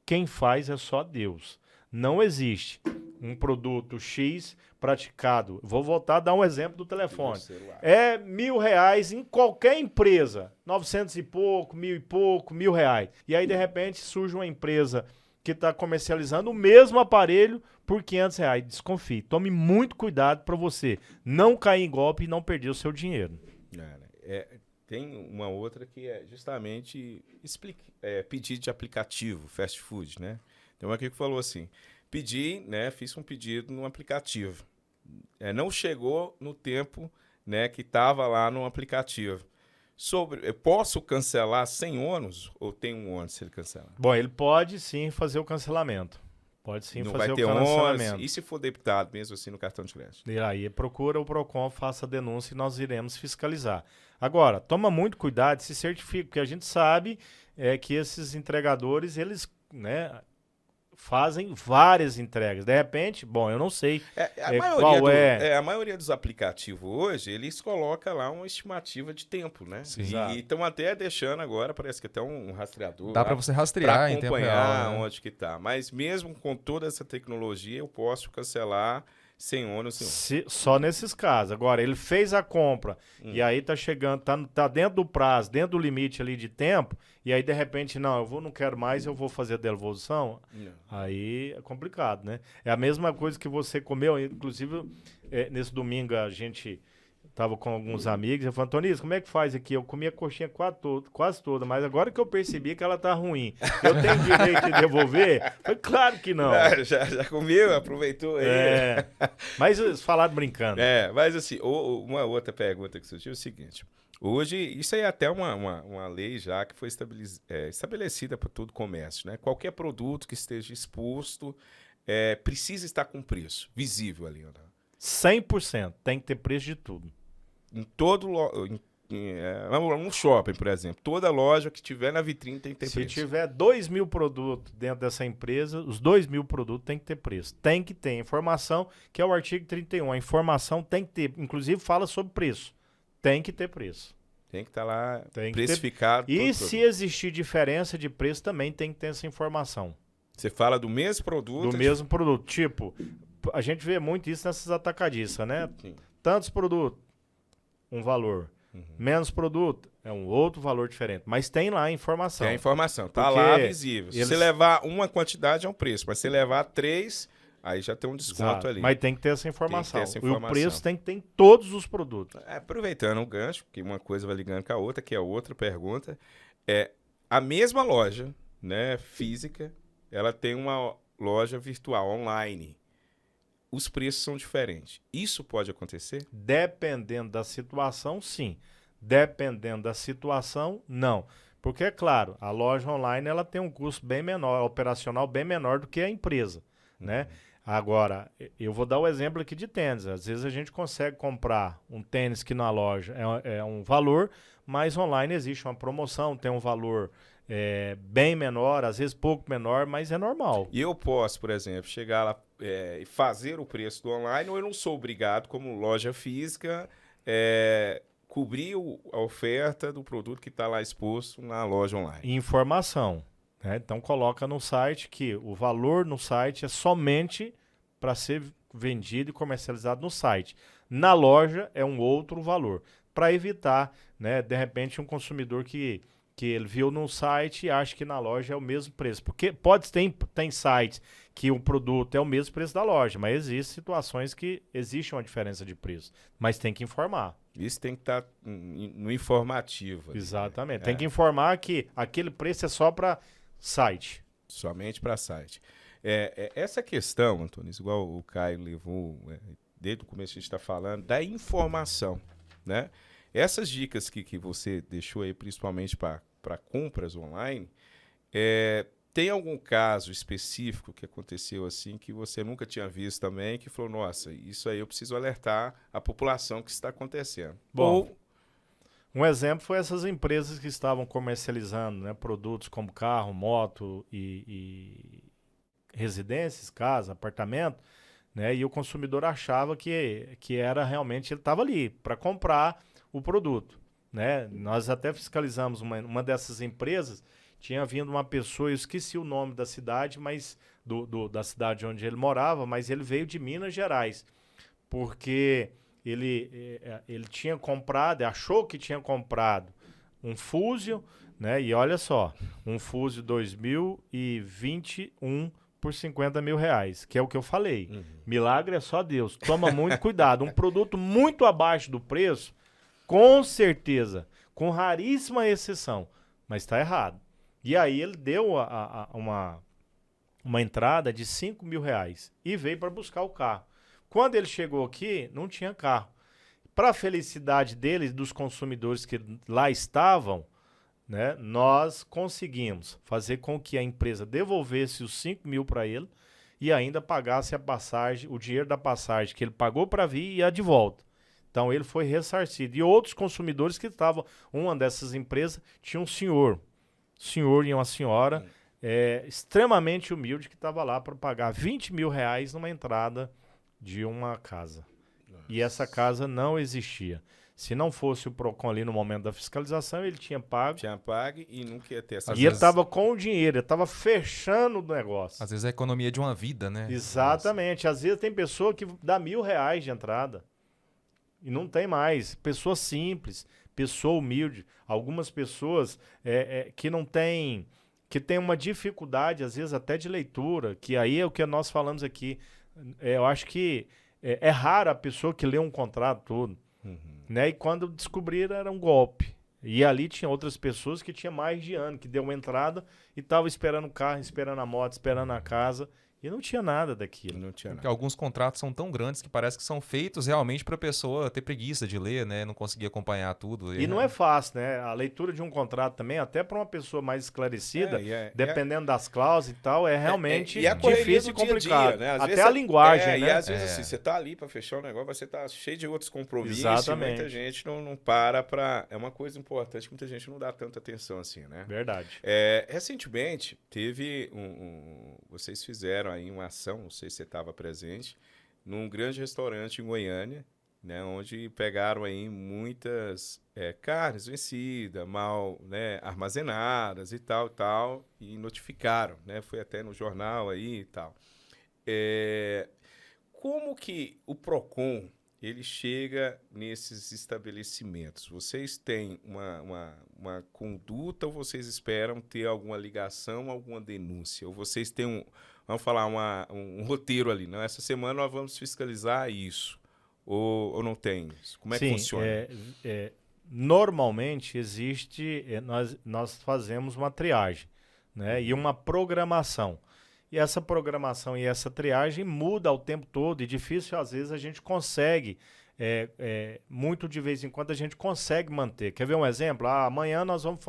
quem faz é só Deus. Não existe um produto X praticado. Vou voltar a dar um exemplo do telefone. É R$1.000 em qualquer empresa. 900 e pouco, 1.000 e pouco, R$1.000. E aí, de repente, surge uma empresa que está comercializando o mesmo aparelho por R$500. Desconfie. Tome muito cuidado para você não cair em golpe e não perder o seu dinheiro. Tem uma outra que é justamente pedido de aplicativo, fast food, né? Tem uma aqui que falou assim, fiz um pedido no aplicativo. Não chegou no tempo, né, que estava lá no aplicativo. Eu posso cancelar sem ônus ou tem um ônus se ele cancelar? Bom, ele pode sim fazer o cancelamento. Pode sim não fazer vai ter o cancelamento. Ônus, e se for debitado mesmo assim no cartão de crédito? E aí procura o PROCON, faça a denúncia e nós iremos fiscalizar. Agora, toma muito cuidado, se certifique, porque a gente sabe que esses entregadores, eles, né, fazem várias entregas. De repente, bom, eu não sei a maioria dos aplicativos hoje, eles colocam lá uma estimativa de tempo, né? Sim. E estão até deixando agora, parece que até um rastreador. Dá para você rastrear em tempo real, acompanhar né? onde que tá. Mas mesmo com toda essa tecnologia, eu posso cancelar sem ônus. Só nesses casos. Agora, ele fez a compra e aí tá chegando, tá dentro do prazo, dentro do limite ali de tempo, e aí de repente, não quero mais, eu vou fazer a devolução. Aí é complicado, né? É a mesma coisa que você comeu, inclusive nesse domingo a gente tava com alguns amigos, eu falei, Antônio, como é que faz aqui? Eu comi a coxinha quase toda, mas agora que eu percebi que ela tá ruim, eu tenho direito de devolver? Foi claro que não. Já comeu, aproveitou aí. Mas eles falaram brincando. Mas assim, uma outra pergunta que surgiu é o seguinte, hoje, isso aí é até uma lei já que foi estabelecida para todo comércio, né? Qualquer produto que esteja exposto precisa estar com preço visível ali, né? 100%, tem que ter preço de tudo. Em todo um shopping, por exemplo, toda loja que tiver na vitrine tem que ter preço. Se tiver 2.000 produtos dentro dessa empresa, os 2.000 produtos tem que ter preço. Tem que ter informação, que é o artigo 31. A informação tem que ter, inclusive fala sobre preço. Tem que ter preço. Tem que estar lá precificado. E se existir diferença de preço, também tem que ter essa informação. Você fala do mesmo produto? Do mesmo produto. Tipo, a gente vê muito isso nessas atacadistas, né? Sim. Tantos produtos, um valor. Menos produto, é um outro valor diferente. Mas tem lá a informação. Tem a informação, tá lá visível. Se você levar uma quantidade é um preço, mas se levar 3, aí já tem um desconto ali. Mas tem que ter essa informação. Tem que ter essa informação. E o preço tem que ter em todos os produtos. Aproveitando o gancho, que uma coisa vai ligando com a outra, que é outra pergunta, a mesma loja, né, física, ela tem uma loja virtual, online. Os preços são diferentes. Isso pode acontecer? Dependendo da situação, sim. Dependendo da situação, não. Porque, é claro, a loja online ela tem um custo bem menor, operacional bem menor do que a empresa, né? Agora, eu vou dar o exemplo aqui de tênis. Às vezes a gente consegue comprar um tênis que na loja é um valor, mas online existe uma promoção, tem um valor bem menor, às vezes pouco menor, mas é normal. E eu posso, por exemplo, chegar lá e fazer o preço do online, ou eu não sou obrigado, como loja física, cobrir a oferta do produto que está lá exposto na loja online? Informação. Então coloca no site que o valor no site é somente para ser vendido e comercializado no site. Na loja é um outro valor, para evitar, né, de repente, um consumidor que ele viu no site e acha que na loja é o mesmo preço. Porque tem sites que o produto é o mesmo preço da loja, mas existem situações que existe uma diferença de preço. Mas tem que informar. Isso tem que estar no informativo. Ali, Exatamente. né? Tem que informar que aquele preço é só para site. Somente para site. Essa questão, Antônio, igual o Caio levou, desde o começo a gente está falando, da informação, né? Essas dicas que você deixou aí, principalmente para compras online, tem algum caso específico que aconteceu assim, que você nunca tinha visto também, que falou, nossa, isso aí eu preciso alertar a população que está acontecendo? Bom, um exemplo foi essas empresas que estavam comercializando, né, produtos como carro, moto e residências, casa, apartamento, né, e o consumidor achava que era realmente, ele estava ali para comprar o produto, né? Nós até fiscalizamos uma dessas empresas. Tinha vindo uma pessoa, eu esqueci o nome da cidade, mas da cidade onde ele morava, mas ele veio de Minas Gerais, porque ele tinha comprado, achou que tinha comprado um Fusion, né? E olha só, um Fusion 2021 por R$50 mil, que é o que eu falei. Milagre é só Deus. Toma muito cuidado. Um produto muito abaixo do preço, com certeza, com raríssima exceção, mas está errado. E aí ele deu uma entrada de R$5 mil e veio para buscar o carro. Quando ele chegou aqui, não tinha carro. Para a felicidade dele e dos consumidores que lá estavam, né, nós conseguimos fazer com que a empresa devolvesse os 5 mil para ele e ainda pagasse a passagem, o dinheiro da passagem que ele pagou para vir e a de volta. Então ele foi ressarcido. E outros consumidores que estavam, uma dessas empresas tinha um senhor e uma senhora extremamente humilde que estava lá para pagar R$20 mil numa entrada de uma casa. Nossa. E essa casa não existia. Se não fosse o PROCON ali no momento da fiscalização, ele tinha pago. Tinha pago e nunca ia ter essa. Ele estava com o dinheiro, ele estava fechando o negócio. Às vezes é a economia de uma vida, né? Exatamente. Às vezes tem pessoa que dá R$1.000 de entrada. E não tem mais. Pessoa simples, pessoa humilde. Algumas pessoas que não têm, que tem uma dificuldade, às vezes até de leitura, que aí é o que nós falamos aqui. Eu acho que é raro a pessoa que lê um contrato todo. Né? E quando descobriram, era um golpe. E ali tinha outras pessoas que tinham mais de ano, que deu uma entrada e estavam esperando o carro, esperando a moto, esperando a casa. E não tinha nada daquilo. Não tinha nada. Porque alguns contratos são tão grandes que parece que são feitos realmente para a pessoa ter preguiça de ler, né? Não conseguir acompanhar tudo. E não é fácil, né? A leitura de um contrato também, até para uma pessoa mais esclarecida, dependendo das cláusulas e tal, é realmente difícil e complicado. Dia a dia, né? Até a linguagem, né? E às vezes assim, você tá ali para fechar o negócio, você tá cheio de outros compromissos. Exatamente. E muita gente não para. É uma coisa importante que muita gente não dá tanta atenção assim, né? Verdade. Recentemente, teve vocês fizeram aí uma ação, não sei se você estava presente, num grande restaurante em Goiânia, né, onde pegaram aí muitas carnes vencidas, mal, né, armazenadas e tal, e notificaram, né, foi até no jornal aí e tal. Como que o PROCON ele chega nesses estabelecimentos? Vocês têm uma conduta ou vocês esperam ter alguma ligação, alguma denúncia? Ou vocês têm vamos falar, um roteiro ali, não? Essa semana nós vamos fiscalizar isso. Ou não tem isso? Como é que funciona? Normalmente existe, nós fazemos uma triagem, né? E uma programação. E essa programação e essa triagem muda ao tempo todo e difícil, às vezes, a gente consegue, muito de vez em quando a gente consegue manter. Quer ver um exemplo? Amanhã nós vamos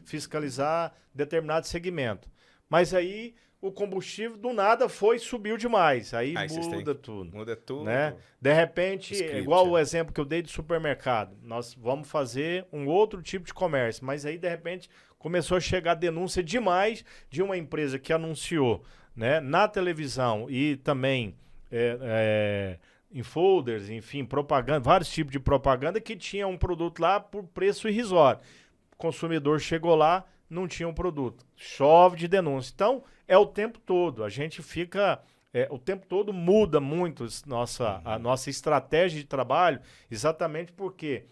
fiscalizar determinado segmento. Mas aí o combustível do nada subiu demais. Aí muda tudo. Muda tudo. Né? De repente, igual o exemplo que eu dei de supermercado, nós vamos fazer um outro tipo de comércio. Mas aí, de repente, começou a chegar denúncia demais de uma empresa que anunciou, né, na televisão e também em folders, enfim, propaganda, vários tipos de propaganda que tinha um produto lá por preço irrisório. O consumidor chegou lá, não tinha um produto. Chove de denúncia. Então, é o tempo todo. A gente fica... o tempo todo muda muito a nossa estratégia de trabalho, exatamente porque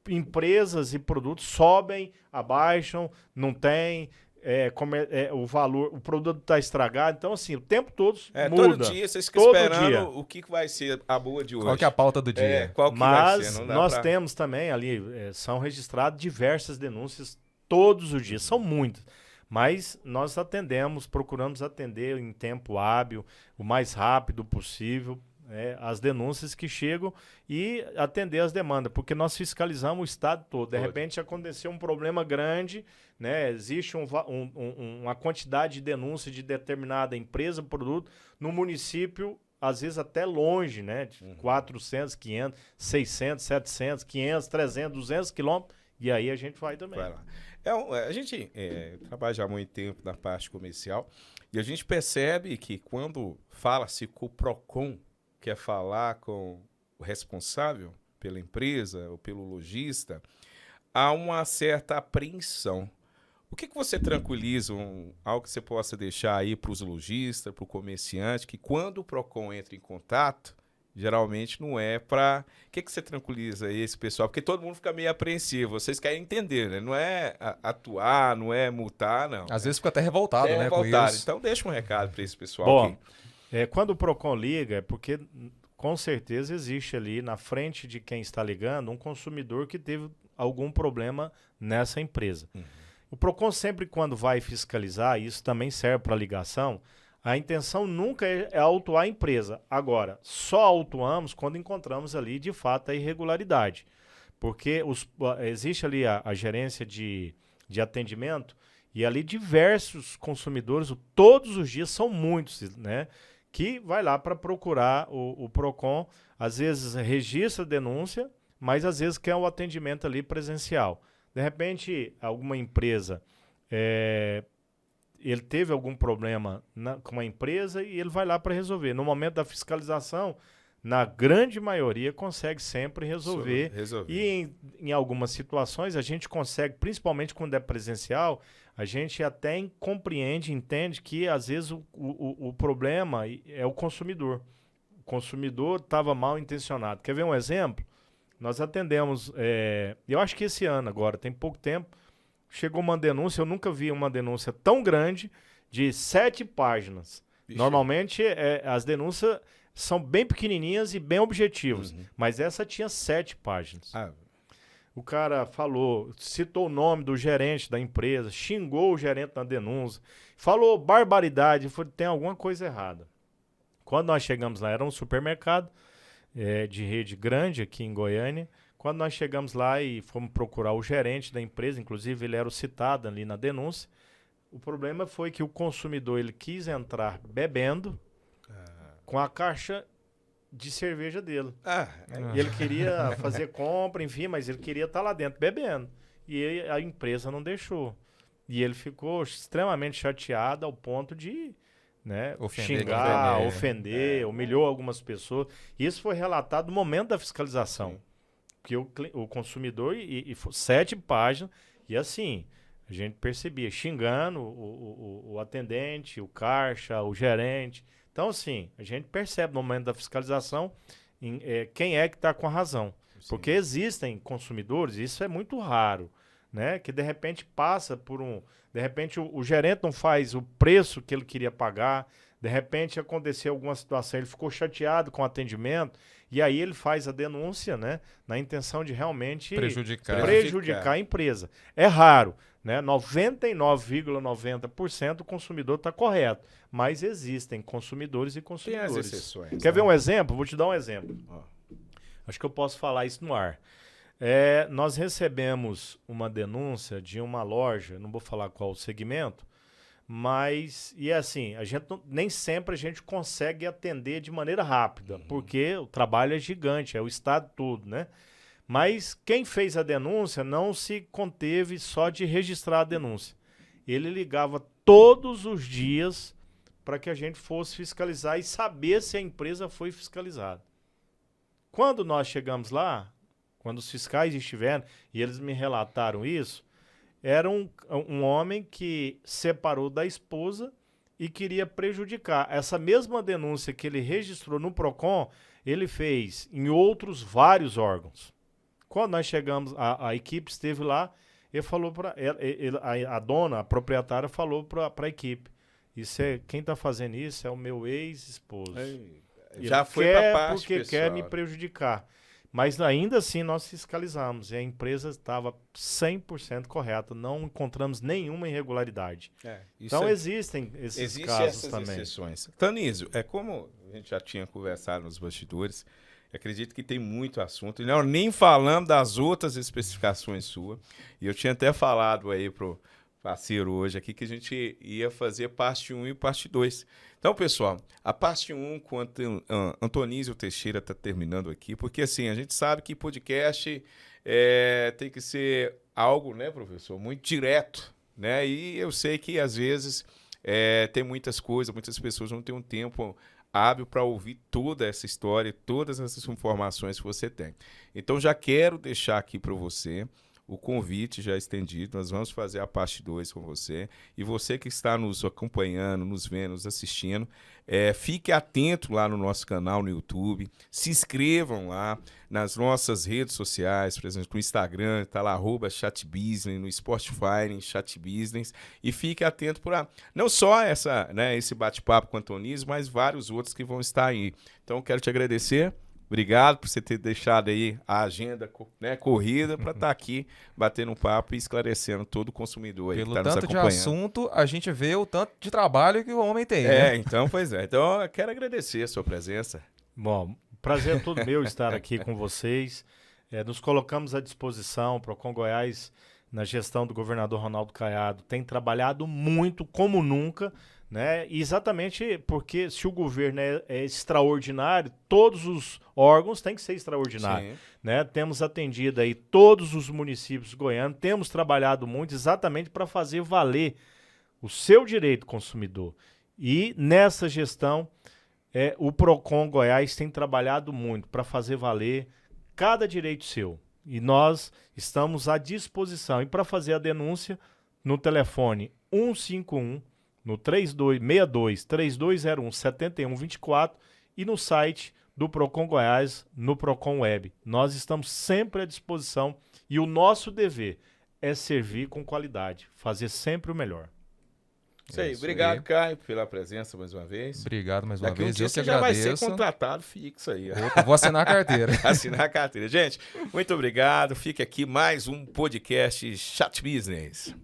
empresas e produtos sobem, abaixam, não tem... o valor, o produto está estragado. Então, assim, o tempo todo muda. Todo dia vocês ficam Todo esperando dia. o que vai ser a boa de hoje. Qual que é a pauta do dia? Qual que vai Mas ser? Não dá nós pra... temos também ali, são registradas diversas denúncias todos os dias, são muitas. Mas nós procuramos atender em tempo hábil, o mais rápido possível, as denúncias que chegam e atender as demandas, porque nós fiscalizamos o estado todo. De repente aconteceu um problema grande, né? Existe uma quantidade de denúncias de determinada empresa, produto, no município, às vezes até longe, né? De 400, 500, 600, 700, 500, 300, 200 quilômetros, e aí a gente vai também. Vai lá. A gente trabalha já há muito tempo na parte comercial e a gente percebe que quando fala-se com o PROCON, quer falar com o responsável pela empresa ou pelo lojista, há uma certa apreensão. O que você tranquiliza, algo que você possa deixar aí para os lojistas, para o comerciante, que quando o PROCON entra em contato, geralmente não é para... O que você tranquiliza aí esse pessoal? Porque todo mundo fica meio apreensivo, vocês querem entender, né? Não é atuar, não é multar, não. Às vezes fica até revoltado, né, com isso. Então deixa um recado para esse pessoal. Bom, quando o PROCON liga, é porque com certeza existe ali na frente de quem está ligando um consumidor que teve algum problema nessa empresa. O PROCON sempre, quando vai fiscalizar, isso também serve para ligação, a intenção nunca é autuar a empresa. Agora, só autuamos quando encontramos ali, de fato, a irregularidade. Porque existe ali a gerência de atendimento e ali diversos consumidores, todos os dias, são muitos, né? Que vai lá para procurar o PROCON, às vezes registra a denúncia, mas às vezes quer o atendimento ali presencial. De repente, alguma empresa, ele teve algum problema com a empresa e ele vai lá para resolver. No momento da fiscalização, na grande maioria, consegue sempre resolver. E em algumas situações, a gente consegue, principalmente quando é presencial, a gente até compreende, entende que às vezes o problema é o consumidor. O consumidor estava mal intencionado. Quer ver um exemplo? Nós atendemos, eu acho que esse ano agora, tem pouco tempo, chegou uma denúncia, eu nunca vi uma denúncia tão grande, de 7 páginas. Vixe. Normalmente as denúncias são bem pequenininhas e bem objetivas, mas essa tinha 7 páginas. O cara citou o nome do gerente da empresa, xingou o gerente na denúncia, falou barbaridade, falei, tem alguma coisa errada. Quando nós chegamos lá, era um supermercado de rede grande aqui em Goiânia. Quando nós chegamos lá e fomos procurar o gerente da empresa, inclusive ele era o citado ali na denúncia, o problema foi que o consumidor ele quis entrar bebendo com a caixa de cerveja dele. E ele queria fazer compra, enfim, mas ele queria estar lá dentro bebendo. E a empresa não deixou. E ele ficou extremamente chateado ao ponto de xingar, ofender, humilhou algumas pessoas. Isso foi relatado no momento da fiscalização. Sim. Que o consumidor, e 7 páginas, e assim, a gente percebia, xingando o atendente, o caixa, o gerente. Então, assim, a gente percebe no momento da fiscalização quem é que está com a razão. Sim. Porque existem consumidores, isso é muito raro, né? Que de repente passa por de repente o gerente não faz o preço que ele queria pagar, de repente aconteceu alguma situação, ele ficou chateado com o atendimento, e aí ele faz a denúncia, né? Na intenção de realmente prejudicar a empresa. É raro, né? 99,90% o consumidor está correto, mas existem consumidores e consumidores. Tem as exceções. Quer ver um exemplo? Vou te dar um exemplo. Acho que eu posso falar isso no ar. Nós recebemos uma denúncia de uma loja, não vou falar qual o segmento, mas, e assim, nem sempre a gente consegue atender de maneira rápida, porque o trabalho é gigante, é o estado todo, né? Mas quem fez a denúncia não se conteve só de registrar a denúncia. Ele ligava todos os dias para que a gente fosse fiscalizar e saber se a empresa foi fiscalizada. Quando nós chegamos lá, quando os fiscais estiveram, e eles me relataram isso, era um homem que separou da esposa e queria prejudicar. Essa mesma denúncia que ele registrou no PROCON, ele fez em outros vários órgãos. Quando nós chegamos, a equipe esteve lá Ele falou para a dona, a proprietária, falou para a equipe. Quem está fazendo isso é o meu ex-esposo. Já foi para parte porque pessoal. quer me prejudicar. Mas ainda assim nós fiscalizamos e a empresa estava 100% correta. Não encontramos nenhuma irregularidade. Então existem esses casos também. Exceções. Tanísio, é como a gente já tinha conversado nos bastidores, acredito que tem muito assunto. E nós nem falamos das outras especificações suas. E eu tinha até falado aí pro parceiro hoje aqui que a gente ia fazer parte 1 e parte 2. Então, pessoal, a parte 1 com Antonísio Teixeira está terminando aqui, porque assim, a gente sabe que podcast tem que ser algo, né, professor, muito direto, né? E eu sei que às vezes tem muitas coisas, muitas pessoas não têm um tempo hábil para ouvir toda essa história, todas essas informações que você tem. Então, já quero deixar aqui para você o convite já estendido, nós vamos fazer a parte 2 com você. E você que está nos acompanhando, nos vendo, nos assistindo, fique atento lá no nosso canal no YouTube, se inscrevam lá nas nossas redes sociais, por exemplo, no Instagram, está lá, @chatbusiness, no Spotify, em chatbusiness, e fique atento para não só esse bate-papo com o Antonísio, mas vários outros que vão estar aí. Então, quero te agradecer. Obrigado por você ter deixado aí a agenda, né, corrida para estar aqui batendo um papo e esclarecendo todo o consumidor aí que está nos acompanhando. Pelo tanto de assunto, a gente vê o tanto de trabalho que o homem tem, né? Então, pois é. Então, eu quero agradecer a sua presença. Bom, prazer é todo meu estar aqui com vocês. Nos colocamos à disposição. O Procon Goiás, na gestão do governador Ronaldo Caiado, tem trabalhado muito, como nunca, né? Exatamente porque se o governo é extraordinário, todos os órgãos têm que ser extraordinários, né? Temos atendido aí todos os municípios goianos, temos trabalhado muito exatamente para fazer valer o seu direito consumidor. E nessa gestão, o Procon Goiás tem trabalhado muito para fazer valer cada direito seu. E nós estamos à disposição. E para fazer a denúncia, no telefone 151, no 3201-7124 e no site do Procon Goiás, no Procon Web. Nós estamos sempre à disposição e o nosso dever é servir com qualidade, fazer sempre o melhor. Isso aí. Obrigado, Caio, pela presença mais uma vez. Obrigado mais uma vez. Daqui um dia você já vai ser contratado fixo aí. Eu vou assinar a carteira. Assinar a carteira. Gente, muito obrigado. Fique aqui mais um podcast Chat Business.